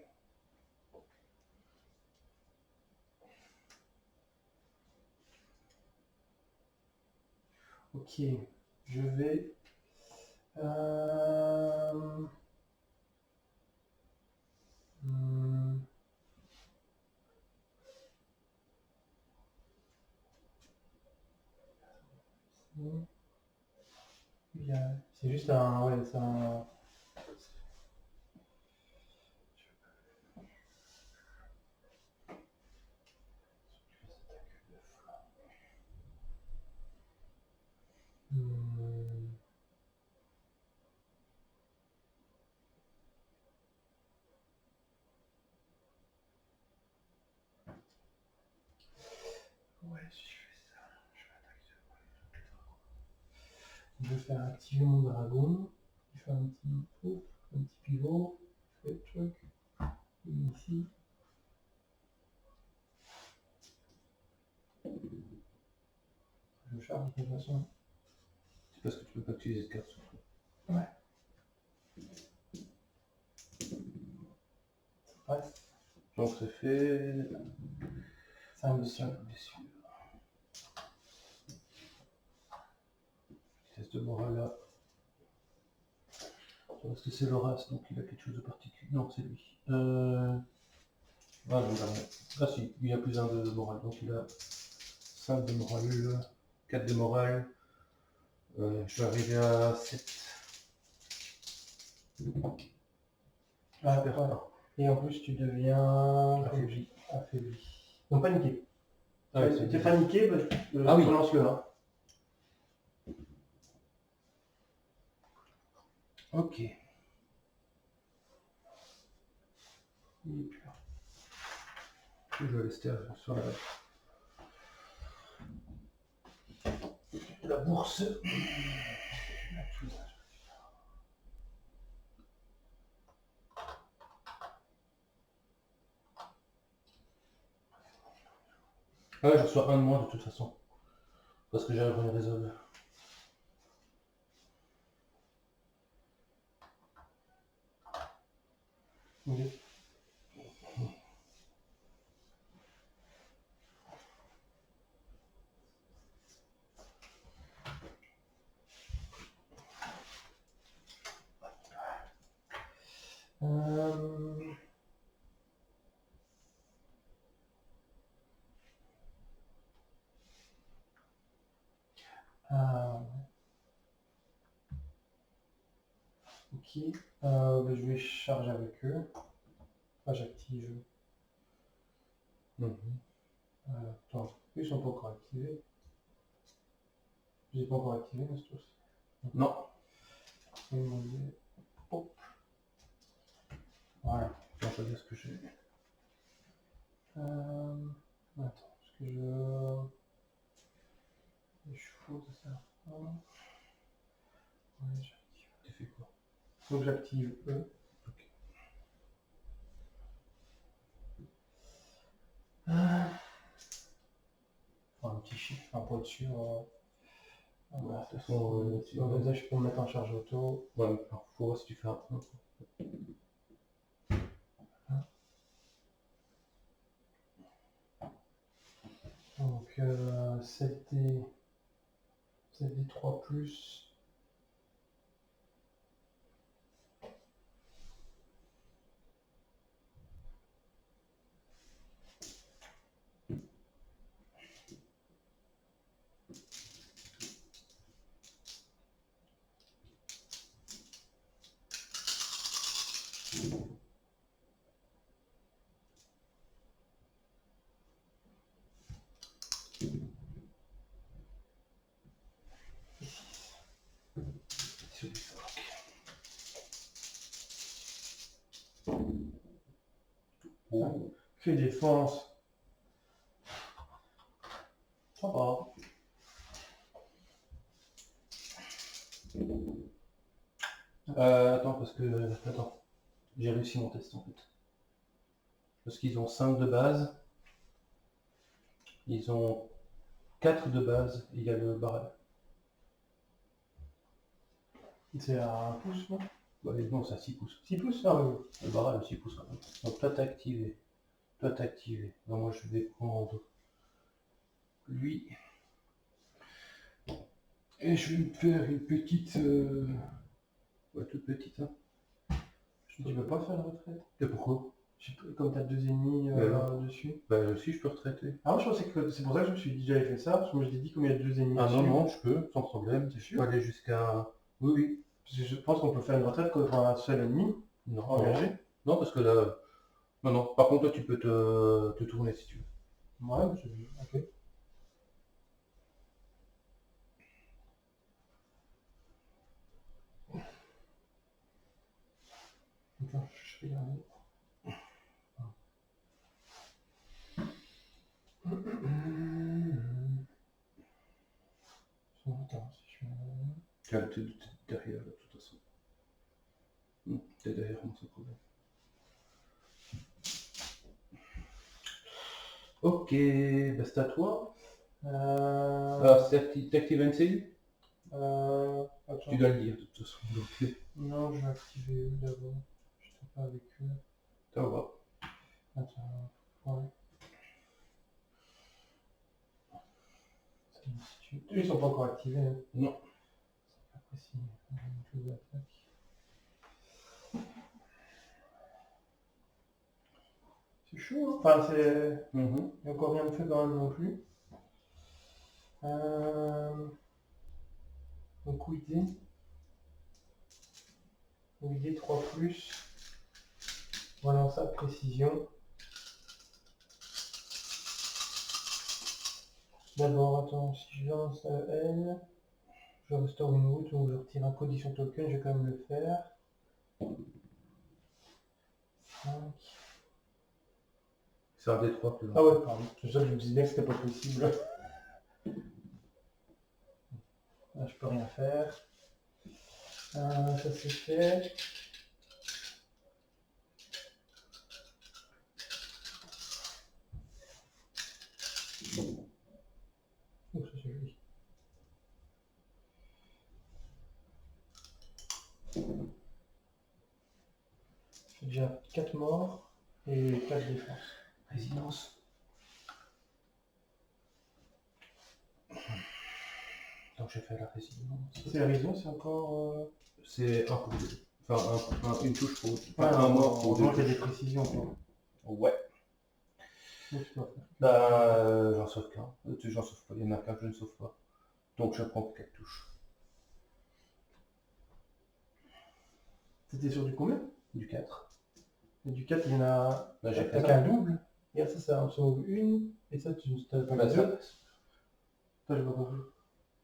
Ok, je vais... hmm, c'est juste un... Ouais, c'est un... Hmm, ouais, si je fais ça, je vais attaquer. Je vais faire activer mon dragon. Je fais un petit pivot. Je fais le truc. Et ici. Je charge de toute façon. C'est parce que tu peux pas utiliser cette carte sur toi. Ouais. Ça passe. Donc ça fait 5 de 5 ça. blessures. Test de morale là. Parce que c'est Loras, donc il a quelque chose de particulier. Non, c'est lui. Ah non, dernier. Ah si, il a plus 1 de morale, donc il a 5 de morale, 4 de morale. Je vais arriver à 7. Ah, perds ouais. pas. Et en plus, tu deviens Affaibli. affaibli. Non, paniqué. Ah ouais, Tu c'est t'es paniqué, bah, Ah oui. relance-le. Hein. Ok. Il est plus là. Je vais rester sur la bourse. Ah, je reçois un de moins de toute façon. Parce que j'arrive à les résolver. Ok. Euh, ah, ok. Ben, je vais charger avec eux. Enfin, j'active. Mhm. Attends, ils sont pas encore activés. Je les ai pas encore activés, mais c'est tout. Non. Hop. Voilà. Je vais regarder ce que j'ai. Attends, parce que je... Les chevaux, c'est ça. Ouais, j'active. Tu fais quoi? Donc j'active eux. Ok. Enfin, un petit chiffre, un point dessus. Bon, de toute façon, Comme ça, je peux me mettre en charge auto. ouais, mais alors, faut voir si tu fais un 1. Donc 7D, 7D3 plus. Sur les 5. Oh. Que défense. Ça va. Attends, parce que... Attends. J'ai réussi mon test en fait. Parce qu'ils ont 5 de base. Ils ont 4 de base. Et il y a le barrel. C'est à 1 pouce, non? Bah, non, c'est à 6 pouces. 6 pouces? Ah oui. Le barrel, 6 pouces quand même. Donc toi t'as activé. Toi t'as activé. Donc moi je vais prendre lui. Et je vais me faire une petite... Ouais, toute petite. Hein. Tu peux pas faire la retraite? Et pourquoi? Comme t'as 2 ennemis dessus. Bah si, je peux retraiter. Ah, moi je pensais que c'est pour ça que je me suis dit j'avais fait ça, parce que moi je t'ai dit comme il y a 2 ennemis Ah dessus. non, non, je peux, sans problème. C'est Je sûr? peux aller jusqu'à... Oui, oui. Parce que je pense qu'on peut faire une retraite contre un seul ennemi Non, engagé. non, parce que là... Non, non. Par contre, toi, tu peux te tourner si tu veux. Ouais, ok. Attends, je vais regarder. Attends, si je fais... T'es derrière, là, de toute façon. T'es derrière moi, sans problème. Ok, bah c'est à toi. Alors, t'actives NCU? Attends. Tu dois le dire, de toute façon. Donc, Non, je vais activer eux d'abord. Je sais pas avec eux. ça va. Attends, ouais. Eux, ils sont pas encore activés. Hein. Non. C'est pas possible. Je les attaque. C'est chaud, hein. Enfin, c'est... Il n'y a encore rien de fait quand même non plus. Donc OID 3 plus. Voilà ça, précision. D'abord, attends, si je lance L, je restaure une route, donc je retire un condition token, je vais quand même le faire. 5. C'est un D3 plus long. Ah ouais, pardon, tout ça, je me disais bien que c'était pas possible. Là, je peux rien faire. Ça c'est fait. J'ai déjà 4 morts et 4 défenses. Résidence. Donc j'ai fait la résidence. C'est la raison, c'est encore... C'est un pour deux. Enfin, une touche pour... Ouais, Enfin, un mort pour deux il y a des touches. précisions, quoi. Ouais. Donc, tu dois faire. Bah, j'en sauve qu'un. J'en sauve pas. Il y en a qu'un que je ne sauve pas. Donc je prends 4 touches. C'était sur du combien? Du 4. Et du 4, il y en a... Là, j'ai fait T'as ça. qu'un double. Regarde, ça en sauve une. Et ça, tu t'as pas Bah, deux. ça, Ça, j'ai pas compris.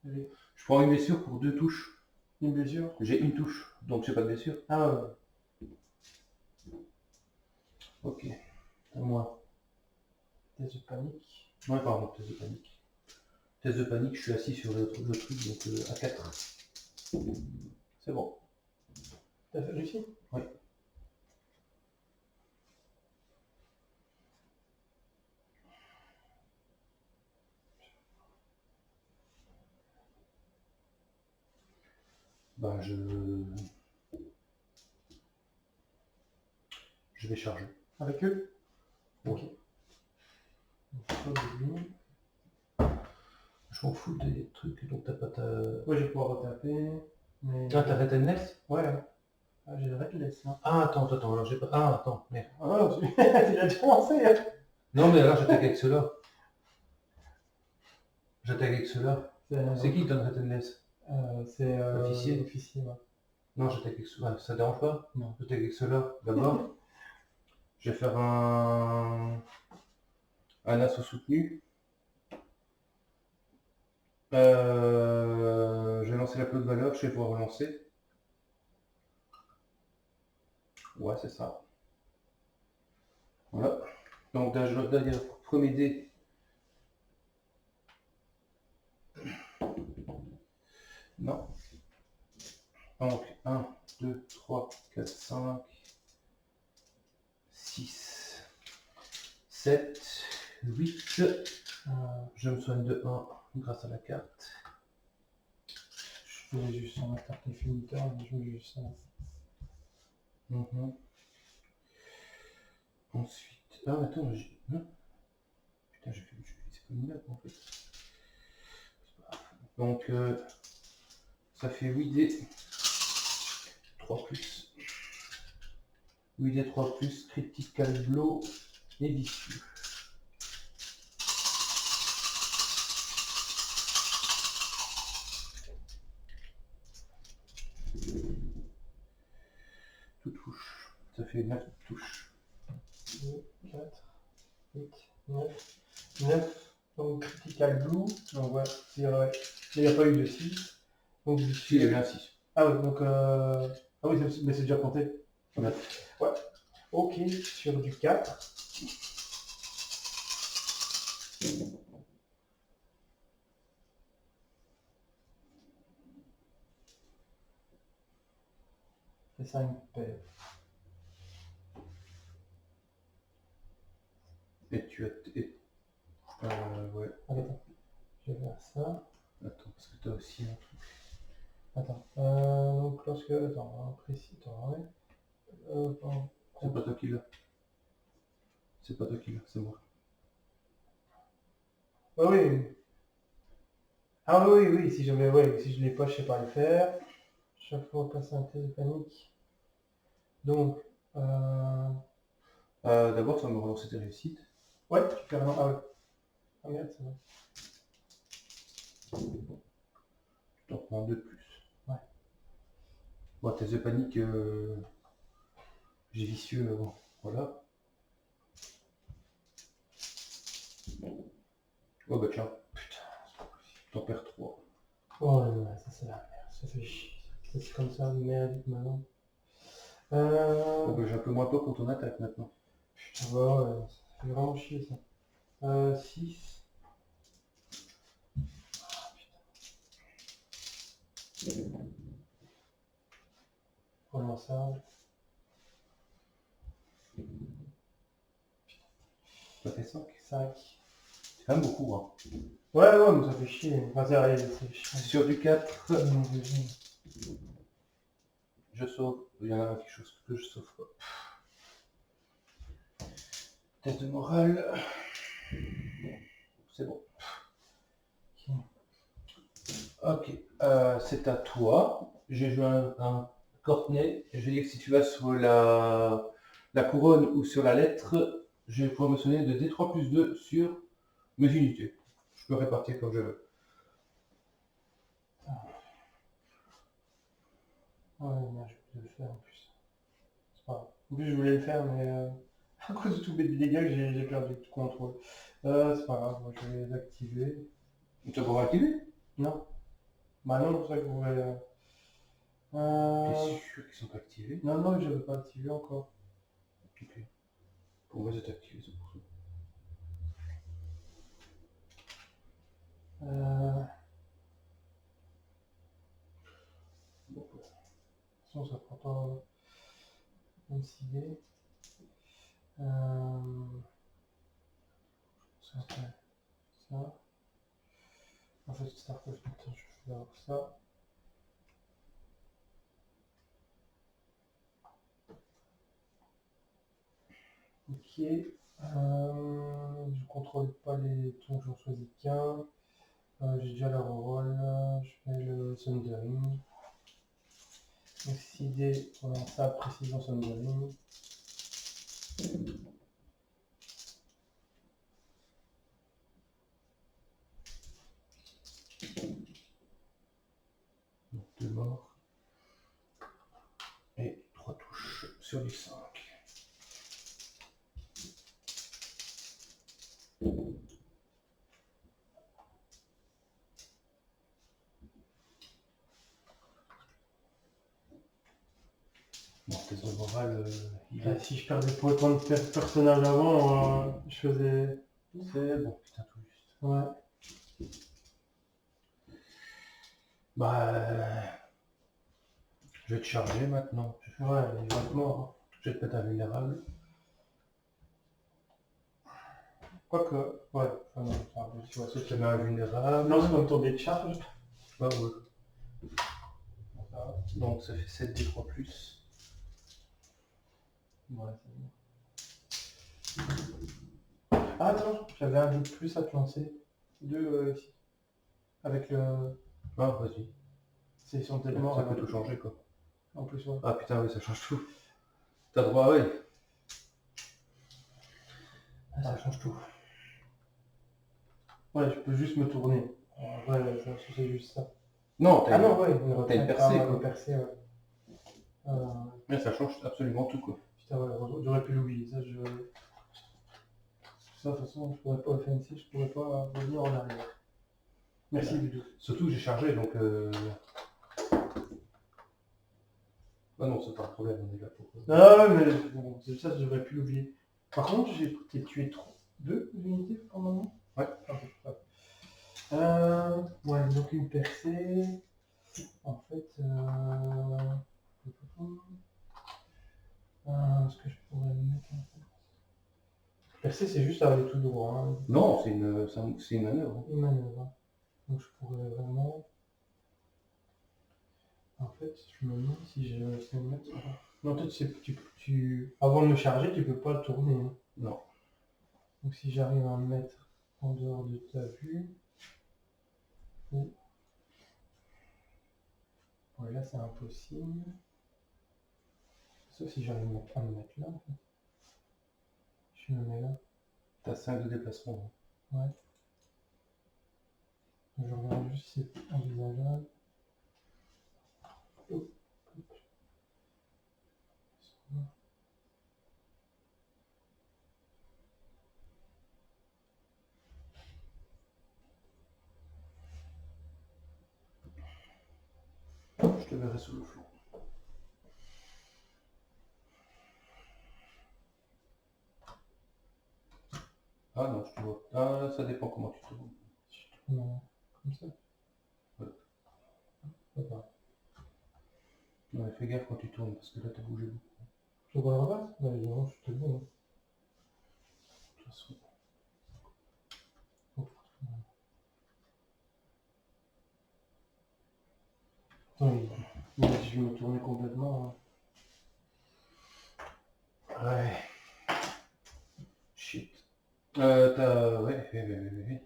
Allez. je prends une blessure pour 2 touches. Une blessure. J'ai une touche, donc j'ai pas de blessure. Ah ouais. Ok. À moi. Test de panique. Ouais, pardon, test de panique. Test de panique, je suis assis sur le truc, donc à 4. C'est bon. T'as fait réussi? Oui. Ben, je vais charger. Avec eux? Ouais. Ok. Donc, ça, de lui. Je m'en fous des trucs, donc t'as pas ta... Ouais, je vais pouvoir retaper. Mais... Ah, t'as Retenless? Ouais. Ah, j'ai le Redless, là. Ah, attends, alors j'ai pas... Ah, attends, merde. Ah non, tu l'as déjà lancé, hein. Non, mais alors j'attaque avec ceux-là. J'attaque avec ceux-là. C'est qui qui donne Retenless? C'est Officier. Officier, ouais. Non, j'attaque avec ceux-là. Ça te dérange pas? Non. J'attaque avec ceux-là, d'abord. Je vais faire un assaut soutenu. Je vais lancer la clé de valeur, je vais pouvoir relancer. Ouais, c'est ça. Voilà. Donc derrière, premier dé. Non. Donc 1, 2, 3, 4, 5, 6, 7, 8. Je me soigne de 1 grâce à la carte. Je faisais juste sur ma carte définiteur, mais je mets juste ça. Ensuite. Ah, attends, j'ai. Putain, c'est pas une map en fait. C'est pas grave. Donc, ça fait 8 dés. 3 plus. 8 dés 3 plus, critical blow et vicieux. Tout touche. Ça fait 9 touches. 2, 4, 8, 9. 9. Donc critical blue. Donc ouais, c'est vrai. Il n'y a pas eu de 6. Donc Si, il y a eu un 6. Ah oui, donc ah oui, mais c'est déjà compté. 9. Ouais. Ok, sur du 4. C'est ça une paire. Et tu as. Ouais. Attends, je vais faire ça. Attends, parce que tu as aussi un truc. Attends, donc lorsque... Attends, précis, attends, ouais. Pardon. C'est pas toi qui l'as. C'est pas toi qui l'as, c'est moi. Ah oui. Ah oui, oui, si je mets, ouais, si je l'ai pas, je sais pas le faire. Chaque fois passer un test de panique. Donc, D'abord, ça va me relancer tes réussites. ouais, tu fais vraiment. Ah ouais. Ah merde, c'est vrai. Je t'en prends 2 de plus. Ouais. Bon, test de panique, j'ai vicieux, bon, voilà. Oh bah tiens, putain, t'en perds 3. Oh là là, ça c'est la merde, ça fait chier. Ça c'est comme ça, merde, maintenant. Bon bah j'ai un peu moins peur pour ton attaque maintenant. Putain, bah ouais, ça fait vraiment chier ça. 6. Relançable. Ça fait 5. 5. C'est quand même beaucoup, hein. Ouais, ouais, mais ça fait chier. Vas-y, allez, c'est chiant. Sur du 4, je sauve. Il y en a quelque chose que je sauve pas. Test de morale. C'est bon. Ok, c'est à toi. J'ai joué un Courtenay. Je vais dire que si tu vas sur la couronne ou sur la lettre, je vais pouvoir me sonner de D3 plus 2 sur mes unités. Je peux répartir comme je veux. Ouais, merde, je vais le faire en plus. C'est pas grave. En plus, je voulais le faire, mais à cause de tous mes dégâts, j'ai perdu tout contrôle. C'est pas grave, moi je vais les activer. Tu vas pouvoir activer? Non. Bah non, c'est pour ça que je voulais... T'es sûr qu'ils sont pas activés? Non, non, je n'avais pas activé encore. Ok. Pour moi, c'est activé, c'est pour ça. De toute façon, ça prend pas 26D. Ça fait ça. En fait, Starcraft, je vais faire ça. Ok. Je contrôle pas les tons, j'en choisis qu'un. J'ai déjà la reroll. Je fais le Sundering. Décider pour ça, précision Sundering. Donc 2 morts. Et 3 touches sur les 5. Bon, test de morale, il est... Si je perdais pas autant de personnages avant, je faisais... C'est bon, putain, tout juste. Ouais. Bah... je vais te charger maintenant. Ouais, il va être mort. Je vais te mettre invulnérable. Quoique, ouais, enfin non, tu vois, Je te mets invulnérable. non, c'est comme ton dé de charge. Bah ouais. Donc ça fait 7 D3 plus. Ouais, c'est bon. Ah, attends, j'avais un jeu de plus à te lancer. Deux ici. Avec le. Ah, vas-y. C'est son tellement. Ça peut tout changer, quoi. En plus, ouais. Ah putain, oui, ça change tout. T'as droit, oui. Ah, ça change tout. Ouais, je peux juste me tourner. Ouais, c'est juste ça. Non, Ah non, ouais, t'as une percée, quoi. Une percée, ouais. Mais ça change absolument tout, quoi. Putain, ouais, j'aurais pu l'oublier. Ça, de toute façon, je pourrais pas offenser, je pourrais pas revenir en arrière. Merci, Ouais. Ludo. Surtout que j'ai chargé, donc... Ah non, c'est pas un problème, on est là pour... Ah, mais bon, c'est ça, j'aurais pu l'oublier. Par contre, j'ai tué 2 unités pour le moment. Ouais. Ok, ouais. Ouais, donc une percée. En fait, ce que je pourrais mettre en fait. Percée, c'est juste aller tout droit. Hein. Non, c'est une manœuvre. Une manœuvre. Hein. Donc je pourrais vraiment. En fait, je me demande si je sais le mettre. Non, en fait, avant de me charger, tu peux pas le tourner. Hein. Non. Donc si j'arrive à me mettre en dehors de ta vue. Ouais, là c'est impossible. Sauf si j'arrive à me mettre là en fait. Je me mets là. T'as 5 de déplacement. Ouais. Je regarde juste si c'est envisageable. Oh. Je te verrai sous le flanc. Ah non, je te vois. Ah, ça dépend comment tu tournes. Si je tourne comme ça. Ouais. D'accord. Ouais, fais gaffe quand tu tournes, parce que là, t'as bougé beaucoup. Je vois le revers? Bah évidemment, je te le dis. Hein. De toute façon. Oui. Mais si je me tournais complètement. Ouais. Shit. T'as... Ouais, oui.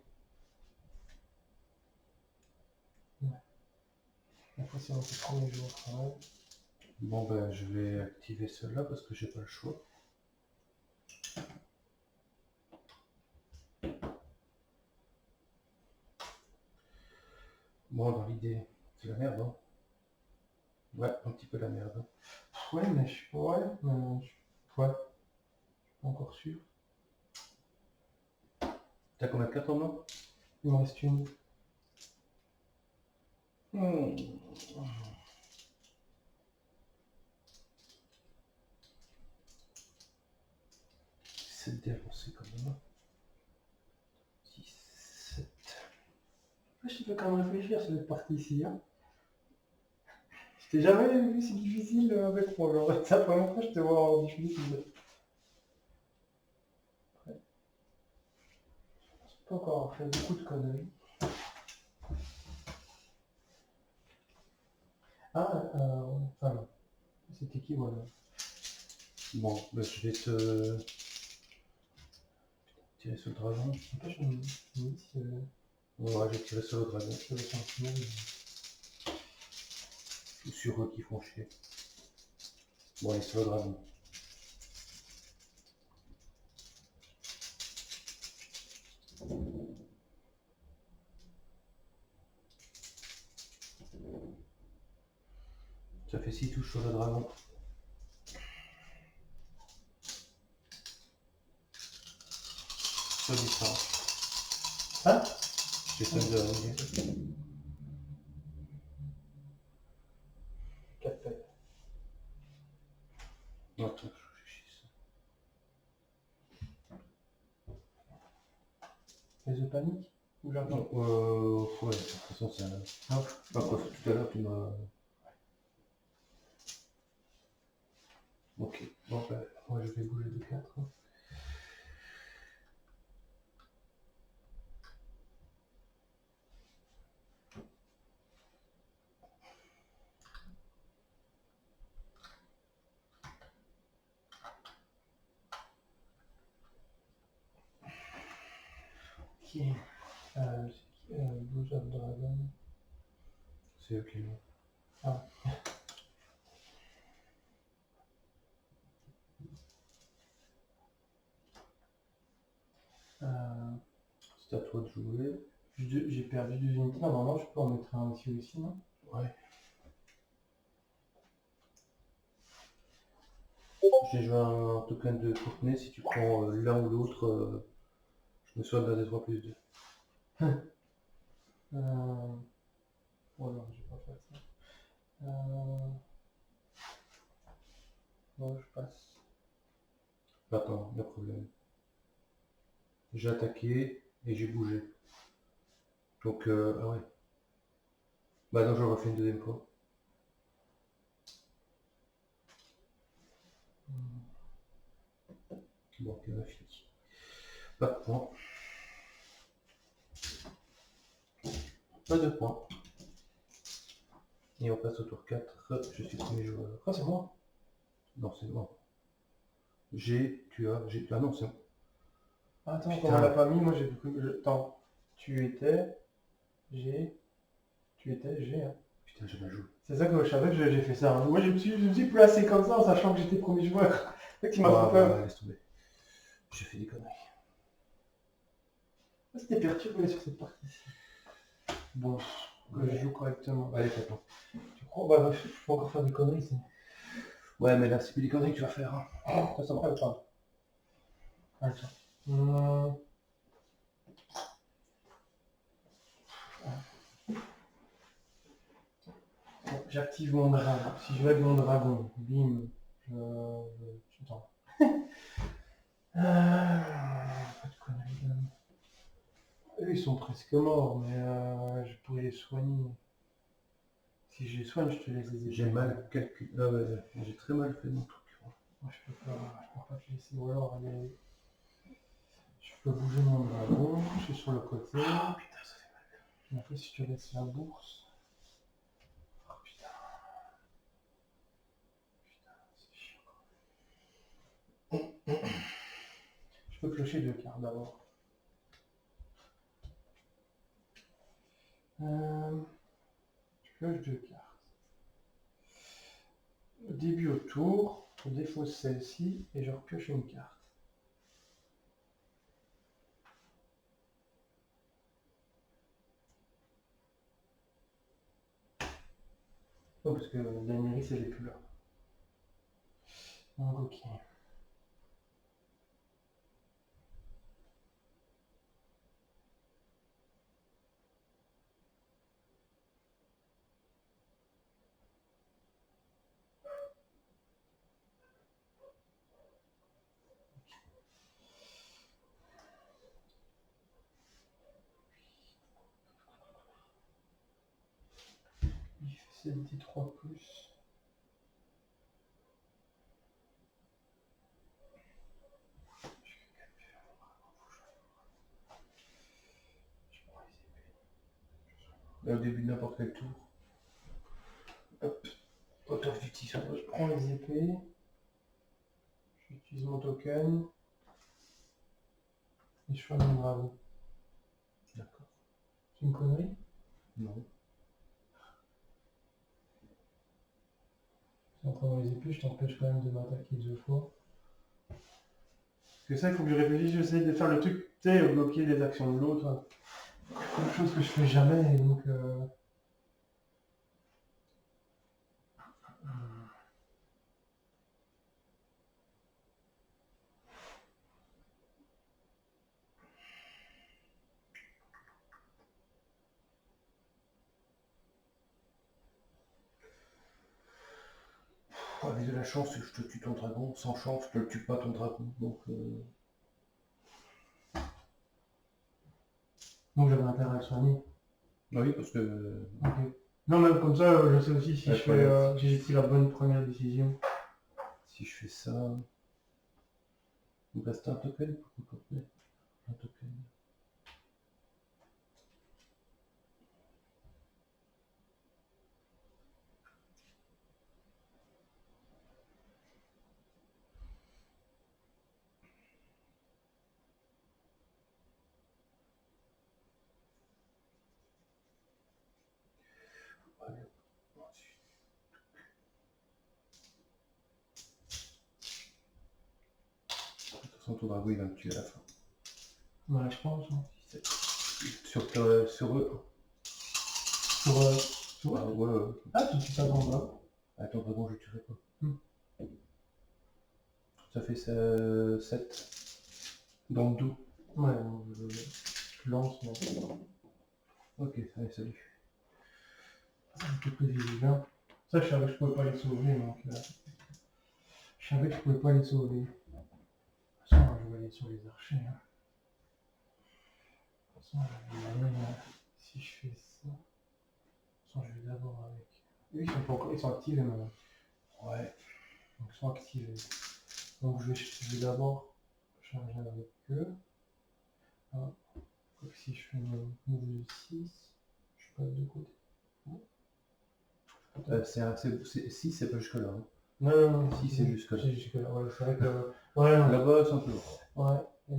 Après, c'est mon premier jour au travail. Bon, ben, je vais activer cela parce que j'ai pas le choix. Bon, dans l'idée, c'est la merde, hein. Ouais, un petit peu la merde. Hein. Ouais, mais je suis pas. Ouais, mais je suis pas encore sûr. T'as combien de cartes en main? Il me reste une. C'est défoncé quand même. 6, 7. Je te fais quand même réfléchir sur cette partie ici. Hein. Je t'ai jamais vu si difficile avec moi. Genre, c'est la première fois que je te vois en difficile. Ouais. J'ai pas encore fait beaucoup de conneries. Ah, enfin non. C'était qui, voilà. Bon, ben, je vais te tirer sur le dragon. Après, je me dis si Ouais, j'ai tiré sur le dragon. je vais faire un final. Je suis sur eux qui font chier. Bon, allez, sur le dragon. Ça fait 6 touches sur le dragon. Sur distance. Hein? J'ai fait de arriver. 4 paires. Attends, je réfléchis. Les œufs paniques? Ou j'attends? Non, ouais, de toute façon, c'est un... Non. Enfin, quoi, tout à l'heure, tu m'as... Ok, bon, ben, moi, je vais bouger de 4. Ok. Blues of Dragon. C'est eux qui l'ont. Ah. C'est à toi de jouer. J'ai perdu 2 unités. Normalement, je peux en mettre un ici aussi, non? Ouais. J'ai joué un token de Courtenay. Si tu prends l'un ou l'autre, je me soigne d'un des 3 plus 2. Oh non, je vais pas faire ça. Bon, je passe. Attends, il y a problème. J'ai attaqué et j'ai bougé. Donc, ah ouais. Bah non, je le refais une deuxième fois. Bon, ok, on a fini. Pas de points. Pas de points. Et on passe au tour 4. Je suis premier joueur. Ah, c'est moi. Non, c'est moi. J'ai, tu as, j'ai. Ah non, c'est moi. Ah, attends, Putain. comme on l'a pas mis, moi j'ai cru. Attends. Tu étais. J'ai. Tu étais. J'ai. Hein. Putain, j'ai mal joué. C'est ça que je savais que j'ai fait ça. Hein. Moi je me suis placé comme ça en sachant que j'étais premier joueur. C'est ça qui m'a fait peur. Laisse tomber. J'ai fait des conneries. C'était perturbé sur cette partie. Bon, que je joue correctement. Allez, attends. Tu crois? Bah, je peux encore faire des conneries. Ouais, mais là, c'est plus des conneries que tu vas faire. Hein. Ça me pas. Attends. Bon, j'active mon dragon. Si je vais avec mon dragon, bim, tu t'en. Pas de conneries. Eux, ils sont presque morts, mais je pourrais les soigner. Si je les soigne, je te laisse les aider. J'ai mal calculé. Ah ouais, j'ai très mal fait mon truc. Moi, je peux pas te laisser. Ou alors, allez. Je peux bouger mon dragon, je suis sur le côté. Oh putain, ça fait mal. Et après, si je te laisse la bourse. Oh putain. Je peux piocher 2 cartes d'abord. Je pioche 2 cartes. Au début au tour, je défausse celle-ci et je repioche une carte. Oh, parce que Daenerys elle est plus là. Donc ok. Il fait 7d3 plus. Au début de n'importe quel tour. Hop. Auteur du tissu. Je prends les épées. J'utilise mon token. Et je fais mon dragon. D'accord. C'est une connerie? Non. En prenant les épées, je t'empêche quand même de m'attaquer 2 fois. Parce que ça, il faut que je réfléchisse, j'essaie de faire le truc, tu sais, bloquer les actions de l'autre. C'est une chose que je fais jamais, et donc... Avec de la chance, je te tue ton dragon. Sans chance, je te tue pas ton dragon. Donc, Donc j'avais intérêt à le soigner. oui, parce que... Ok. Non, même comme ça, je sais aussi si Ouais, je fais, si j'ai pris la bonne première décision. Si je fais ça... Il me reste un token pour qu'on complète. Un token. Allez. De toute façon, ton dragon, il va me tuer à la fin. Ouais, je pense. Hein. Sur eux. Sur Ah, ouais. Ah, tu tues pas ton dragon? Ah, ton dragon, je le tuerai pas. Ça fait 7. Dans le dos. Ouais, donc je lance, mais... Ok, allez, salut. J'étais prévisible. Ça, je savais que je pouvais pas les sauver, donc... Je savais que je pouvais pas les sauver. De toute façon, je vais aller sur les archers. Hein. De toute façon, je vais aller... si je fais ça... De toute façon, je vais d'abord avec... Eux, ils sont pas encore... Ils sont activés maintenant. Ouais. Donc, ils sont activés. Donc, je vais d'abord charger avec eux. Ah. Donc, si je fais mon move de 6, je passe de côté. Si, c'est pas jusque-là. Hein. Non. Si, c'est jusque-là. C'est jusque-là, ouais, c'est vrai que... Ouais, non. Là-bas, c'est un peu lourd. Ouais, et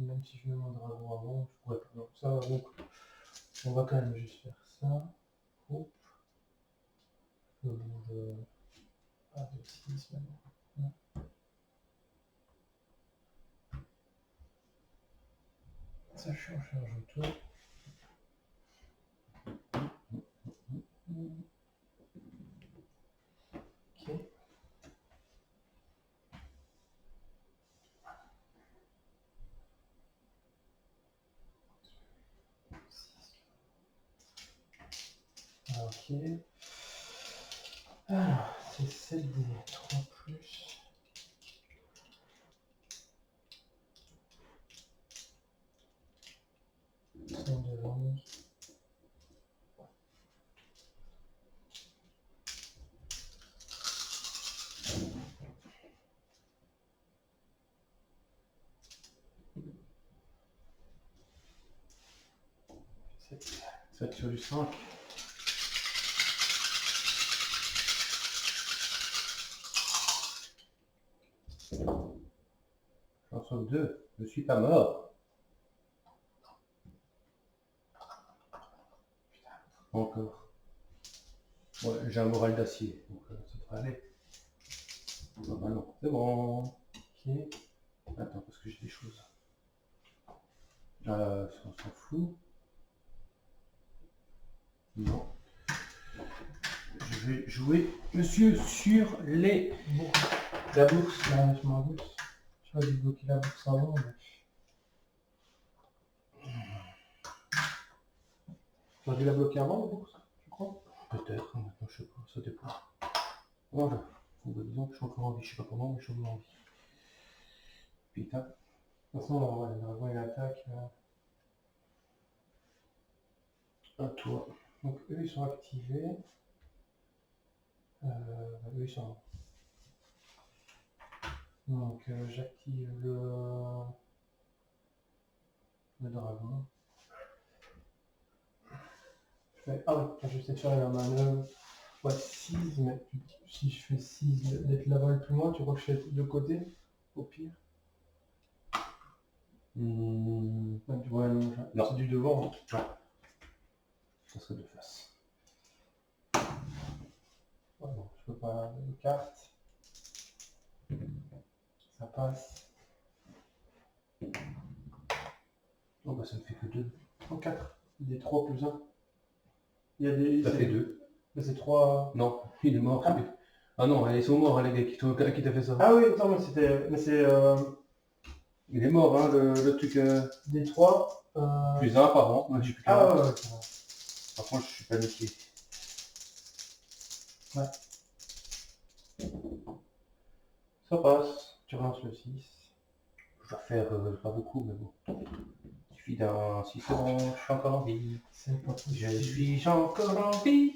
même si je mets mon dragon avant, je pourrais pas. Donc ça, donc, on va quand même juste faire ça. Hop. Je bouge à 6 maintenant. Ça, je suis en charge autour. Ok. Ok. Alors, c'est 7d3 plus. Son de langue. Ça tire du 5. Entre deux, je suis pas mort. Encore. Ouais, j'ai un moral d'acier, donc ça devrait aller. Normalement, c'est bon. Ok. Attends, parce que j'ai des choses. On s'en fout. Non. Je vais jouer, monsieur, sur les... La bourse, là, je m'en doute. J'aurais dû bloquer la bourse avant, mais... J'aurais dû la bloquer avant, la bourse, tu crois? Peut-être, maintenant je sais pas, ça dépend. Voilà. Bon, bah, disons que je suis encore en vie, je sais pas comment, mais je suis encore en vie. Putain. De toute façon, ouais, le dragon il attaque. À toi. Donc eux ils sont activés. Eux ils sont. Donc j'active le dragon. Ah oui, je sais faire la manœuvre. Ouais, 6, mais si je fais 6 d'être là-bas le plus loin, tu crois que je fais de côté au pire? Ouais, non, Non. c'est du devant. Hein. Ouais. Ça serait de face. Ouais, bon, je peux pas les cartes. Ça passe. Oh bah ça me fait que 2. En 4. Des 3 plus 1. Il y a des. Ça fait 2. Mais c'est 3. Non, il est mort. Ah. Ah non, ils sont morts, les gars, qui t'a fait ça. Ah oui, attends, mais c'était. Mais c'est. Il est mort, hein, le truc. Des 3. Plus 1 par an. Moi, j'ai plus qu'un. Ah ouais, ça va. Par contre, je suis paniqué. Ouais. Ça passe. Tu relances le 6. Je dois faire pas beaucoup, mais bon. Il suffit d'un 6 secondes, je suis encore en vie. C'est pas possible. Je suis encore en vie.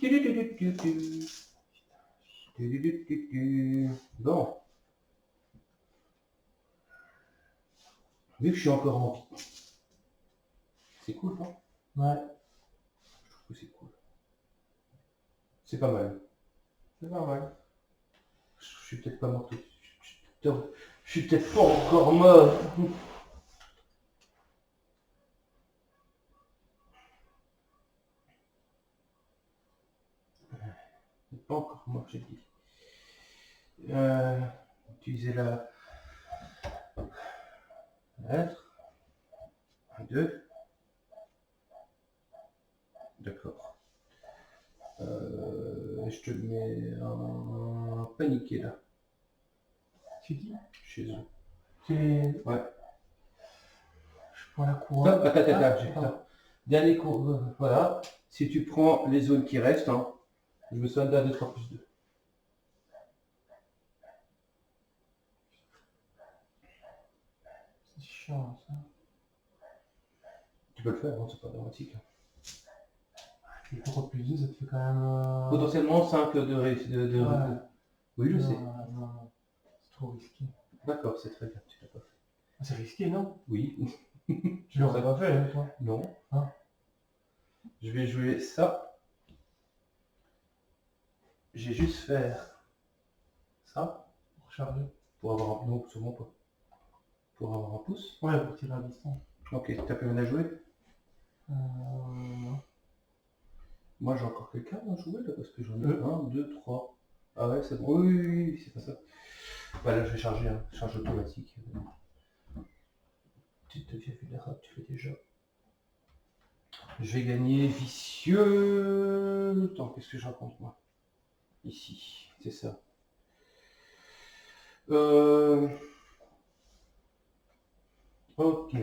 Bon. Vu que je suis encore en vie. C'est cool, non? Ouais, Je trouve que c'est cool. C'est pas mal. c'est pas mal. Je suis peut-être pas mort. Je suis peut-être pas encore mort. Pas encore mort, j'ai dit. Utiliser la lettre. 1, 2. D'accord. Je te mets un paniqué là, C'est qui? chez eux. C'est. Ouais. Je prends la couronne. Attends, j'ai attends. ça. Dernier coup, voilà. Si tu prends les zones qui restent, hein, je me souviens d'un 2, 3 plus 2. C'est chiant ça. Tu peux le faire, hein, c'est pas dramatique. Les 3 plus 2, ça te fait quand même. Potentiellement 5 de Ouais. Oui, je Non, sais. non. C'est trop risqué. D'accord, c'est très bien, tu l'as pas fait. Ah, c'est risqué, non? Oui. Tu l'aurais pas fait, hein, toi? Non. Ah. Je vais jouer ça. J'ai juste faire ça Pour charger. pour avoir un... Non, sûrement pas. Pour avoir un pouce. Ouais, pour tirer à distance. Ok, t'as plus rien à jouer? Non. Moi j'ai encore quelqu'un à jouer là parce que j'en ai 2. 1, 2, 3. Ah ouais, c'est bon. Oui, c'est pas ça. Bah là je vais charger, hein. Charge automatique. Petite vieille vulnérable, tu fais déjà. Je vais gagner vicieux. Attends, qu'est-ce que je raconte moi? Ici, c'est ça. Ok.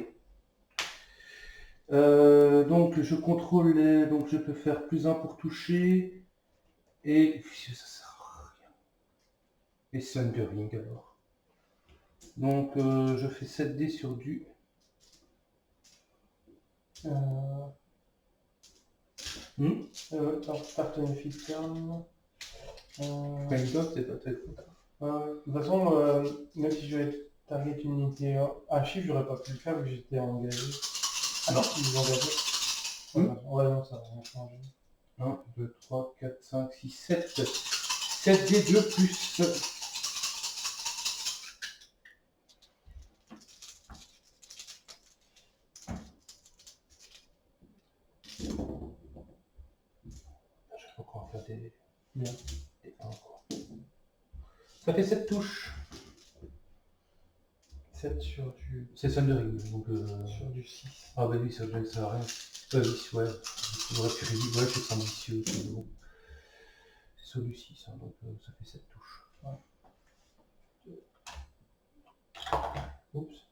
Donc je contrôle les... Donc je peux faire plus 1 pour toucher. Et ça sert à rien. Et Thundering alors. Donc je fais 7 dés sur du... Partenifique terme. Springbox, c'est pas très cool. De toute façon, même si je vais target une unité à chiffre, j'aurais pas pu le faire vu que j'étais engagé. Ah non, si vous engagé. Ouais, non, ça va rien changer. 1, 2, 3, 4, 5, 6, 7. 7 dés 2 plus... Ça fait 7 touches. 7 sur du, C'est Thundering, donc... sur du 6. Ah bah oui, ça ne sert à rien. Ouais. J'aurais pu réviser, ouais, je suis ambitieux, c'est bon. C'est sur du 6, hein, donc ça fait 7 touches. Oups.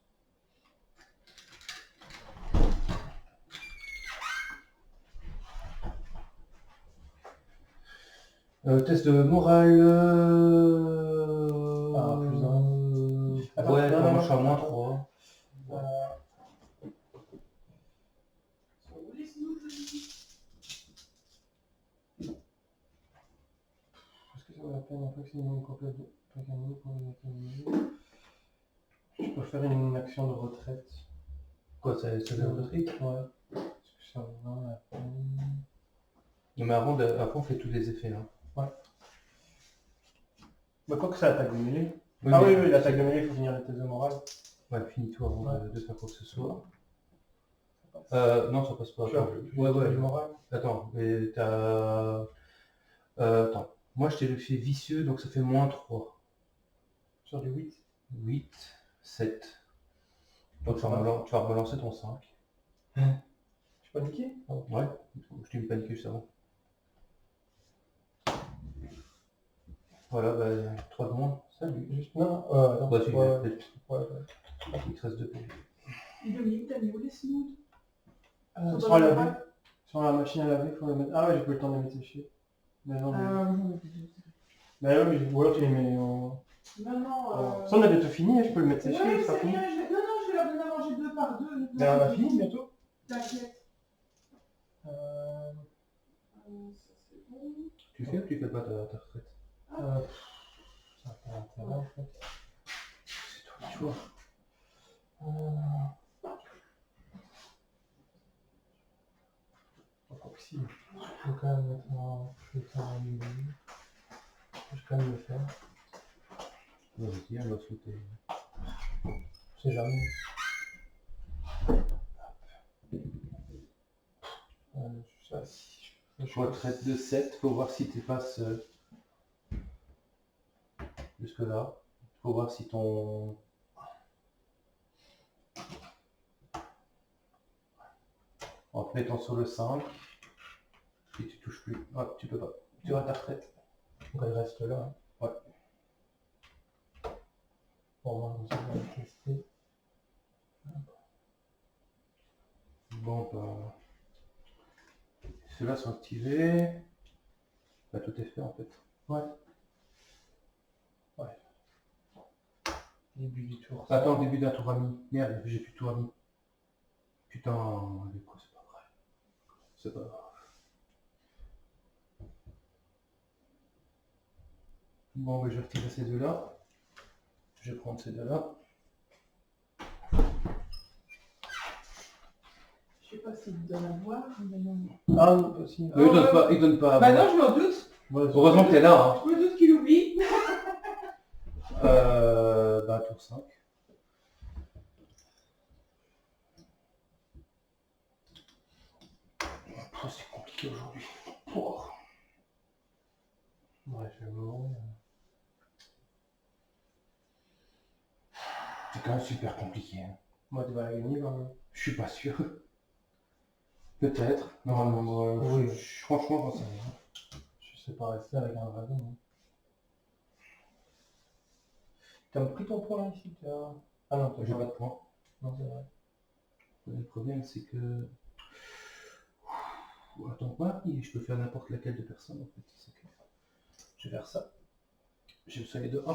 Test de morale... Ah, plus un. Attends, Ouais, non, moi non, je suis à non. moins 3. Est-ce que ça vaut la peine en fait que c'est une complète de Paganini pour les Paganini? Je peux faire une action de retraite. Quoi, ça vient de truc? Ouais. Est-ce que ça vaut la peine? Non mais avant on fait tous les effets. Hein. Bah, quoi que ça attaque de mêlée. Oui, Ah mais- oui, l'attaque de mêlée, il faut finir les tests de morale. Ouais, finis-toi avant Ouais. de faire quoi que ce soit. Ça passe. Non, ça passe pas. Tu as Attends. plus Ouais. du moral. Attends, mais t'as... attends, moi je t'ai le fait vicieux, donc ça fait moins 3. Sur du 8. 8, 7. Donc tu Ça vas va. relancer ton 5. Je suis paniqué. Ouais, je t'ai mis paniqué juste avant. Voilà, bah 3 de moins. Salut. Juste non. Attends. Bah tu Ouais. ouais. Il te reste 2 PV. T'as mis où les smooths? Sur la laver. Sur la machine à laver, il faut les mettre. Ah ouais, j'ai pas eu le temps de les mettre sécher. Mais non, mais oui, ou alors tu les mets en... Non. Ça on a bientôt fini, je peux le mettre sécher, Ouais, il sera c'est fini. rien. Non, je vais leur donner à manger 2 par 2. Mais on a fini bientôt. T'inquiète. Euh, Ça c'est bon. Tu fais ou tu fais pas ta retraite? Ça n'a pas d'intérêt en fait. C'est toi qui vois. Proxy. Je peux quand même mettre un... Je vais faire un milieu. Je vais quand même le faire. Vas-y, on va sauter. Je sais jamais. Je sais pas si... Retraite de 7, faut voir si tu passes jusque là. Faut voir si ton... En te mettant sur le 5, si tu touches plus, ah, tu peux pas. Tu auras ta retraite. Donc elle reste là. Hein. Ouais. Pour voir, on va tester. Bon, bah... Ceux-là sont activés. Bah, tout est fait en fait. Ouais. Début du tour. Attends, début d'un tour ami. Merde, j'ai plus de tour ami. Putain, avec quoi, c'est pas vrai. C'est pas grave. Bon, bah, je vais retirer ces deux-là. Je vais prendre ces deux-là. Je sais pas s'ils te donnent à boire, mais non. Ah non, pas si. Mais il donne pas. Bah non, je m'en doute. Heureusement que t'es là, hein. Je me doute qu'il oublie. Bah, tour 5. Oh, c'est compliqué aujourd'hui. Oh. Ouais, je vais mourir. C'est quand même super compliqué. Hein. Moi, tu vas la gagner quand même. Je suis pas sûr. Peut-être. Normalement, Oui. franchement, j'en sais rien. Je sais pas rester avec un dragon. Hein. T'as pris ton point là, ici t'as... Ah non, t'as J'ai pas de points. Non, c'est vrai. Le problème, c'est que... Attends, quoi? Je peux faire n'importe laquelle de personne, en fait. C'est que... Je vais faire ça. Je vais le soigner de 1.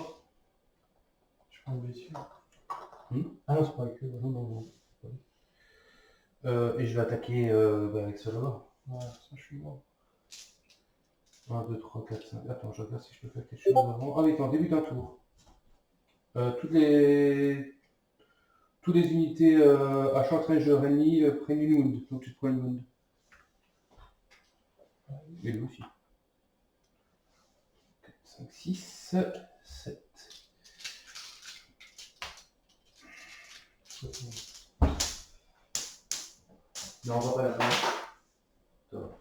Je prends une blessure. Ah non, c'est pas avec eux. Non. Et je vais attaquer avec ce là-bas. Ouais, ça, je suis mort. 1, 2, 3, 4, 5. Attends, je regarde si je peux faire quelque chose avant. Ah oui, attends, début d'un tour. Toutes les unités à short range ennemies prennent une wound. Donc tu te prends une wound. Et lui aussi. 4, 5, 6, 7. Non, on va pas la faire. Ça va.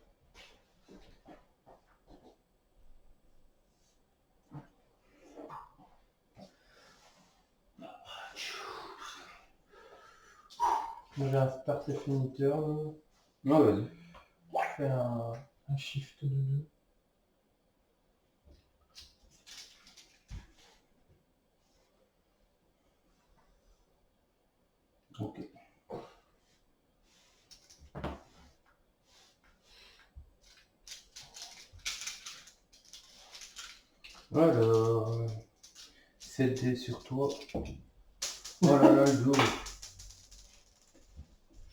Moi j'ai un start et finiteur. Ah, vas-y. Je fais un shift de 2. Ok. Alors, 7D sur toi. Oh là là, le dos.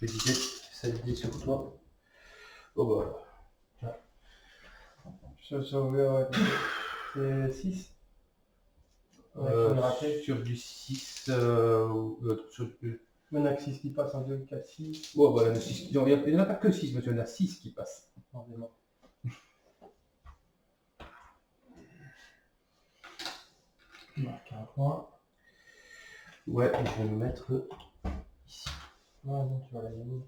Je disais 7D sur toi. Oh bah. Je sauve, ouais. C'est 6. Ouais, tu me rappelles. Sur du 6, sur du... Il y en a que 6 qui passent, 1, 2, 4, 6. Oh bah, il y en a 6. Non, il n'y en a pas que 6, monsieur, il y en a 6 qui passent. Pardon. Marque un point. Ouais, et je vais me mettre ici. Ouais, non, tu vas la gagner.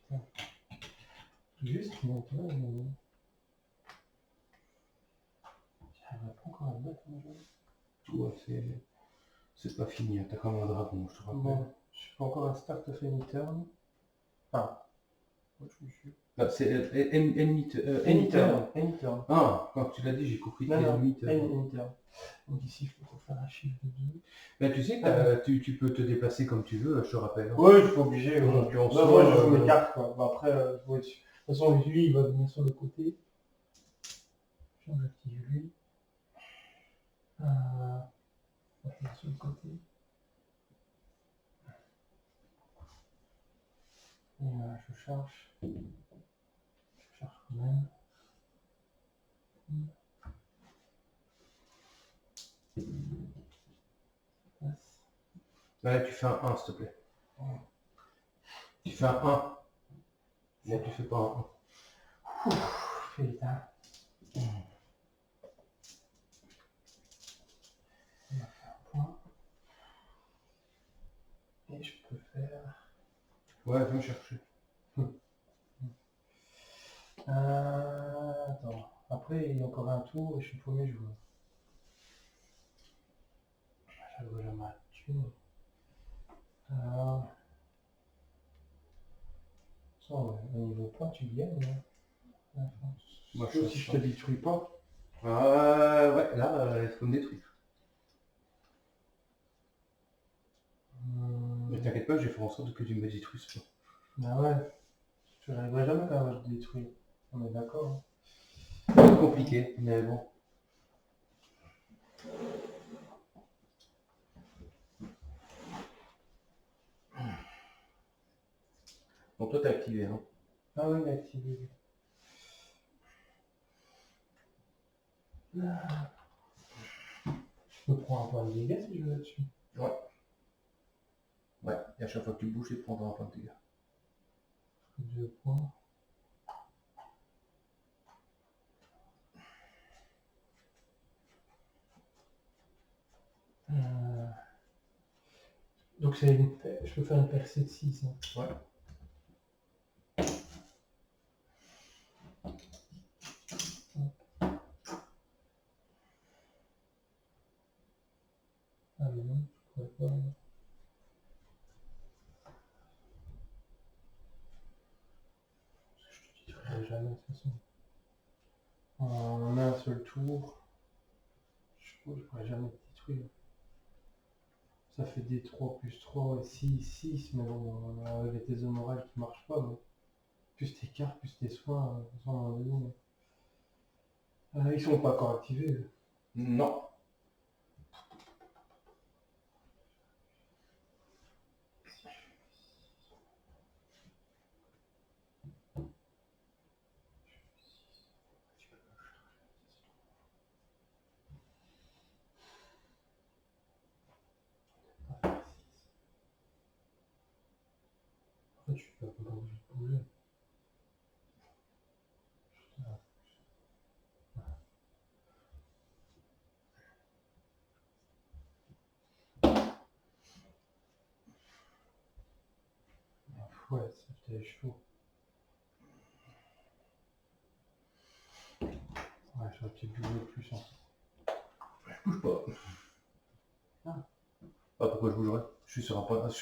Putain. Juste, non, tu vas la gagner. J'arriverai pas encore à le battre, moi, Ouais, c'est pas fini, hein. T'as quand même un dragon, je te rappelle. bon, je fais encore un start of any turn. Ah. Ouais, je me suis... Ah, c'est any turn. Any turn. Ah, quand tu l'as dit, j'ai compris que Non, non, any turn. any turn. Donc ici, il faut faire un chiffre de 2. Ben, tu sais, tu peux te déplacer comme tu veux, je te rappelle. Hein. Ouais, je suis pas obligé. Donc, en Bah, soi, moi, je joue mes cartes, quoi. Bah, après, je vais dessus. De toute façon, lui, il va venir sur le côté. J'active lui. On va faire sur le côté. Et je charge. Je charge quand même. Passe. Là, tu fais un 1, s'il te plaît. Tu fais un 1. Là, tu fais pas un 1. Putain. On va faire un point. Et je peux faire... Ouais, viens me chercher. Attends. Après, il y a encore un tour et je suis le premier joueur. J'avoue, j'ai ma thune. Au niveau point, tu gagnes. Hein. Moi, Sauf si je te détruis pas. Ouais, là, il faut me détruire. Mais t'inquiète pas, je vais faire en sorte que tu me détruises pas. Bah ouais. Je n'arriverai jamais quand même à te détruire. On est d'accord. Hein. C'est compliqué, mais bon. Donc toi, t'as activé, hein. Ah oui, il est activé. Je me prends un point de dégâts si je vais là-dessus. Ouais. Ouais, et à chaque fois que tu bouges, tu te prends un point de dégâts. 2 points. Donc c'est une... je peux faire une percée de 6. Hein. Ouais. Ah mais non, je pourrais pas. Je te détruirai jamais de toute façon. En un seul tour, je pourrais jamais te détruire. Ça fait des 3 plus 3 et 6, 6, mais bon, avec tes zones morales qui marchent pas, mais plus tes cartes, plus tes soins, ils sont pas encore activés. Eux. Non. En fait, je suis pas obligé de bouger. Ouais, c'était chaud. Ouais, j'aurais peut-être bouger plus. Hein. Je bouge pas. Ah. Ah, pourquoi je bougerais? Je suis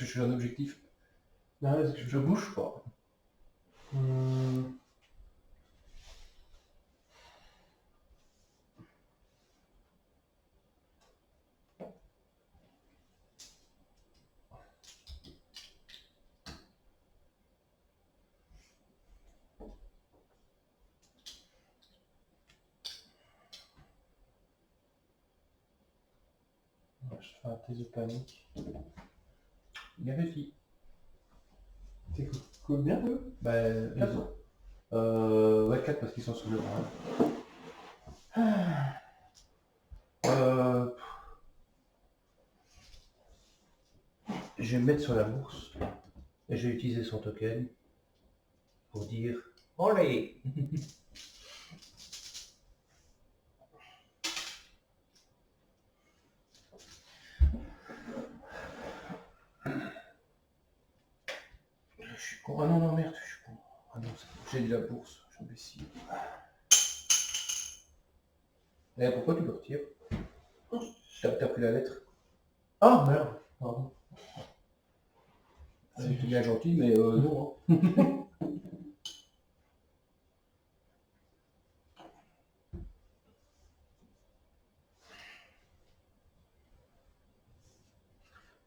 sur un objectif. Là, est-ce que Je bouge pas. Hum, je fais un test de panique. Bien réussi. T'es combien eux? Bah, Quatre. ils ont. Ouais, 4 parce qu'ils sont sur le bras. Euh, je vais me mettre sur la bourse et je vais utiliser son token pour dire Olé. Je suis con. Ah non, non, merde, je suis con. Ah non, j'ai de la bourse, je suis imbécile. Et pourquoi tu le retires? T'as pris la lettre? Ah merde, pardon. C'est bien gentil, mais non.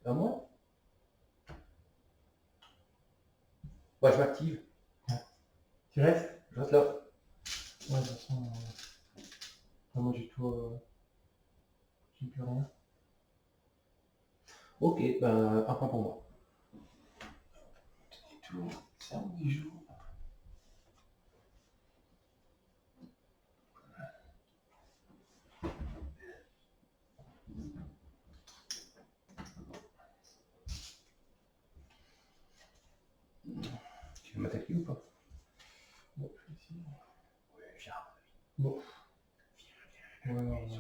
À moi? Ouais, je m'active. Tu restes? Je reste là. Ouais, de toute façon, moi j'ai tout, j'ai plus rien. Ok, ben, un point pour moi. Et tout, c'est un bijou. Tu veux m'attaquer ou pas? Bon, je vais essayer. Ouais, viens. Bon. Ouais, non, non. De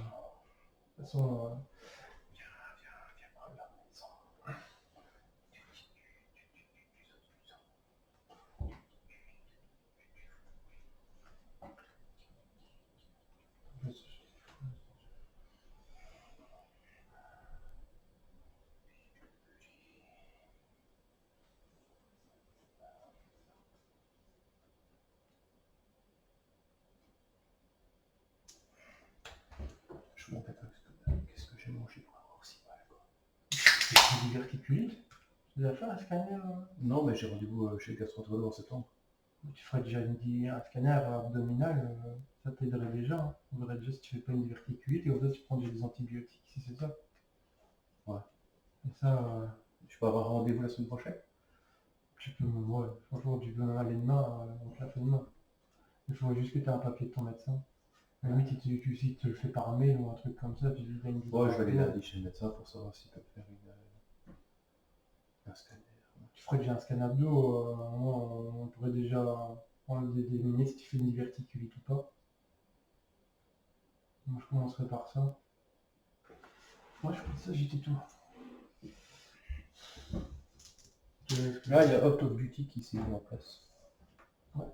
toute façon, Viens par là. Je m'en fait qu'est-ce que j'ai mangé pour avoir si mal, quoi. c'est diverticulite. Tu as fait un scanner? Non, mais j'ai rendez-vous chez le gastroentérologue en septembre. Tu ferais déjà un scanner abdominal, ça t'aiderait déjà. Hein. On verrait déjà si tu fais pas une diverticulite et au fait tu prends déjà des antibiotiques, si c'est ça. Ouais. Et ça, Je peux avoir rendez-vous la semaine prochaine? tu peux me ouais, franchement, tu peux aller demain, on te la fait demain. Il faut juste que tu aies un papier de ton médecin. À la limite, si tu te le fais par mail ou un truc comme ça, tu dis qu'il y a une Ouais, je vais aller lundi chez le médecin pour savoir s'il peut me faire un scanner. Tu ferais déjà un scan abdo, on pourrait déjà déterminer si tu fais une diverticulite ou pas. Moi je commencerai par ça. Moi je pense ça, j'étais tout. Là, il y a Out of Beauty qui s'est mis en place. Ouais.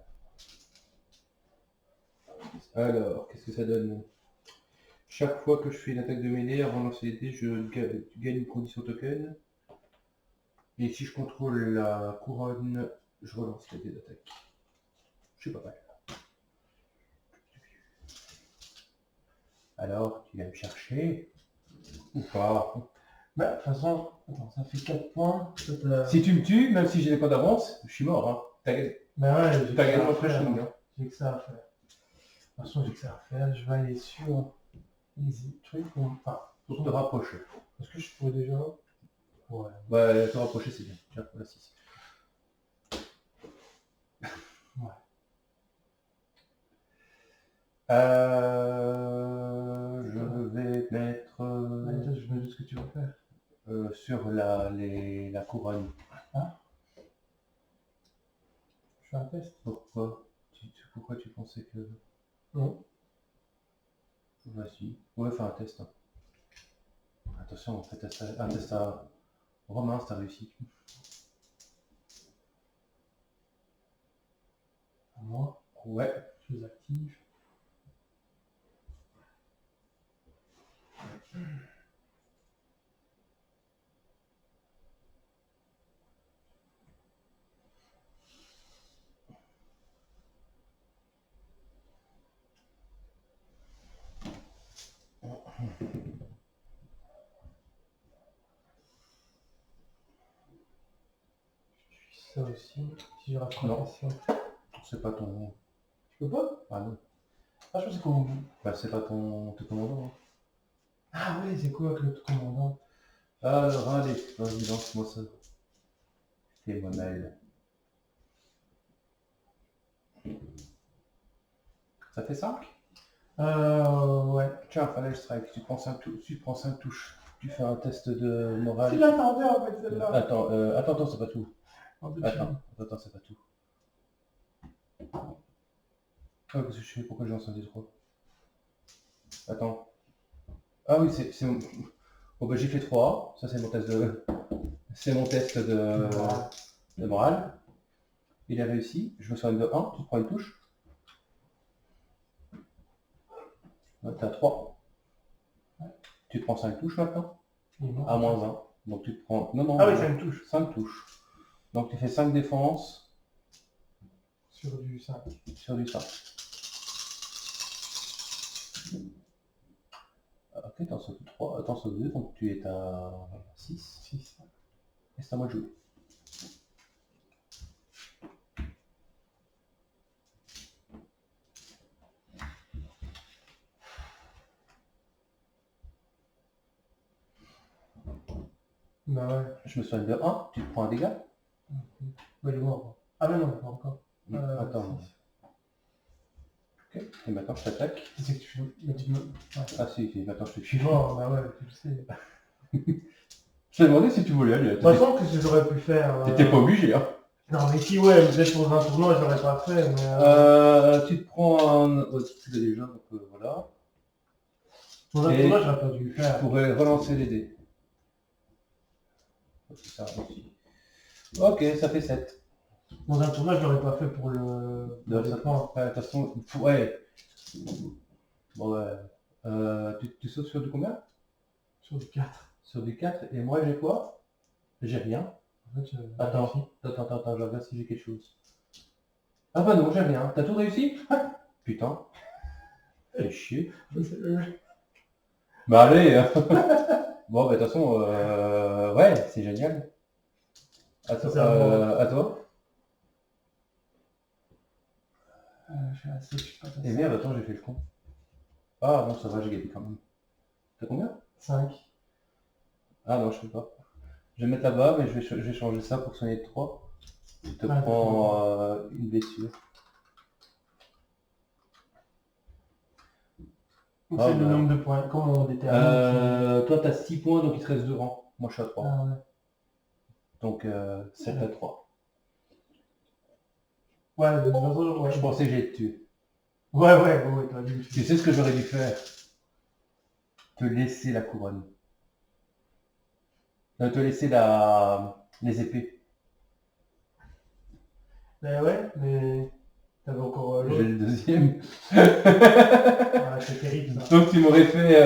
Alors, qu'est-ce que ça donne? Chaque fois que je fais une attaque de mêlée, avant de lancer les dés, je gagne une condition token. Et si je contrôle la couronne, je relance les dés d'attaque. Je suis pas mal. Alors, tu viens me chercher ou pas? Bah, de toute façon, attends, ça fait 4 points. Si tu me tues, même si j'ai pas d'avance, je suis mort. Hein. Bah ouais, j'ai que T'as ça gagné à mon faire. pushing. Hein. J'ai que ça à faire. De toute façon, j'ai que ça à faire. Je vais aller sur les trucs. Enfin, Pour te rapprocher. est-ce que je pourrais déjà. Ouais. Bah, te rapprocher, c'est bien. Tiens, voilà 6. Ouais. Je vais mettre Déjà, je me dis ce que tu vas faire. sur la couronne. Hein? Je fais un test. Pourquoi tu pensais que... Non. Vas-y. Ouais, fais un test. Hein. Attention, en fait, un test à Romain, t'as réussi. À moi. Ouais. Je les active. ça aussi. Si je rate Non. ça. C'est pas ton... Tu peux pas? Ah non. Ah, je pensais qu'on... Bah, c'est pas ton commandant. Hein. Ah ouais, c'est quoi avec le commandant? Alors, allez, vas-y, lance-moi ça. Fais-moi mal. Ça fait 5? Ouais. Tiens, Final Strike, tu prends 5 touches. Tu fais un test de morale. Tu l'attendais en fait celle-là. Attends, c'est pas tout. En fait, Attends, c'est pas tout. Ah, parce que je sais pourquoi j'ai encendé 3. Attends. Ah oui, c'est... Bon, bah j'ai fait 3. Ça, c'est mon test de... C'est mon test de morale. Il a réussi. Je me soigne de 1. Tu te prends une touche. Ouais, t'as 3. Tu te prends 5 touches maintenant. À moins 1. Donc tu te prends... Non. Ah oui, ça me touche. 5 touches. Donc tu fais 5 défenses. Sur du 5. Sur du 5. Ok, t'en sauves 3. T'en sauves 2. Donc tu es à 6. 6. Et c'est à moi de jouer. Bah ouais. Je me soigne de 1. Tu te prends un dégât. Bah, il est mort. Ah mais non, pas encore. Attends. Six. Ok. Et maintenant je t'attaque. C'est que tu me... Ouais. Ah si, maintenant je te Je suis tue. mort, bah ouais, tu le sais. Je t'ai demandé si tu voulais aller. De toute façon, qu'est-ce que j'aurais pu faire T'étais pas obligé, hein. Non mais si, ouais, peut-être pour un tournoi, je l'aurais pas fait, mais... Tu te prends un... Oh, tu l'as déjà, donc voilà. Pour un Et tournoi, j'aurais pas dû le Tu faire. pourrais relancer les dés. C'est ça aussi. Ok, ça fait 7. Dans un tournoi, je l'aurais pas fait pour le... Ouais, de toute façon, ouais. Bon, ouais. Tu sautes sur du combien? Sur du 4. Sur du 4. Et moi, j'ai quoi? J'ai rien. En fait, Attends, je regarde si j'ai quelque chose. Ah bah non, j'ai rien. T'as tout réussi? Putain. Fais chier. Bah allez. Bon, bah de toute façon, ouais, c'est génial. À toi. Je suis assez... Je suis pas Et merde, attends, j'ai fait le con. Ah non, ça va, j'ai gagné quand même. T'as combien? 5. Ah non, je sais pas. Je vais mettre là-bas, mais je vais changer ça pour soigner de 3. Tu te Ah, prends une blessure. Donc Ah, c'est le bah. nombre de points. Comment on détermine Toi, t'as 6 points, donc il te reste 2 rangs. Moi, je suis à 3. Ah ouais. Donc, 7 à 3. Ouais, de toute façon, ouais. Je pensais que j'allais te tuer. Ouais, t'as dû le Tu sais ce que j'aurais dû faire? Te laisser la couronne. Te laisser les épées. Mais ouais, mais... T'avais encore J'ai l'autre. le deuxième. Ah, c'est terrible ça. Donc tu m'aurais fait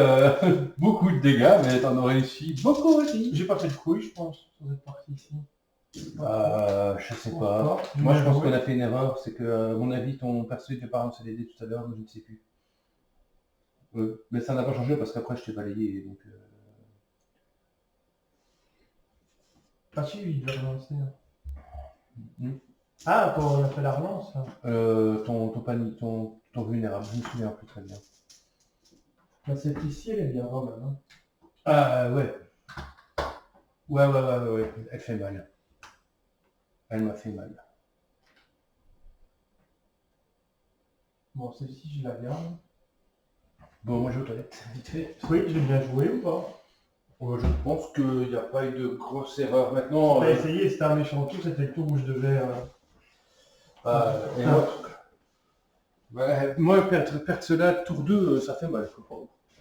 beaucoup de dégâts, mais t'en aurais réussi beaucoup aussi. J'ai pas fait de couille, je pense, sur cette partie ici. Je sais pas. Encore. Moi je pense Ouais. qu'on a fait une erreur, c'est que à mon avis ton perso devait pas lancer les dés tout à l'heure, mais je ne sais plus. Mais ça n'a pas changé parce qu'après je t'ai balayé, donc... Ah si, il devait relancer. Hmm. Ah, quand on a fait la relance. Ton vulnérable, je me souviens plus très bien. Bah, cette ici, elle est bien quand même. Hein. Ah ouais. Ouais. Elle fait mal. Elle m'a fait mal. Bon, celle-ci, je la garde. Bon, moi je vais aux toilettes, vite fait. Oui, je l'ai bien joué ou pas? Je pense qu'il n'y a pas eu de grosse erreur. Maintenant, On a essayé, c'était un méchant tour, c'était le tour où je devais... et moi, perdre cela, tour 2, ça fait mal.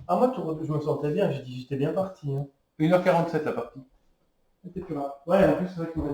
Ah moi, tour 2, je me sentais bien, j'ai dit j'étais bien parti. Hein. 1h47 la partie. C'était plus là. Ouais, en plus, c'est vrai qu'on a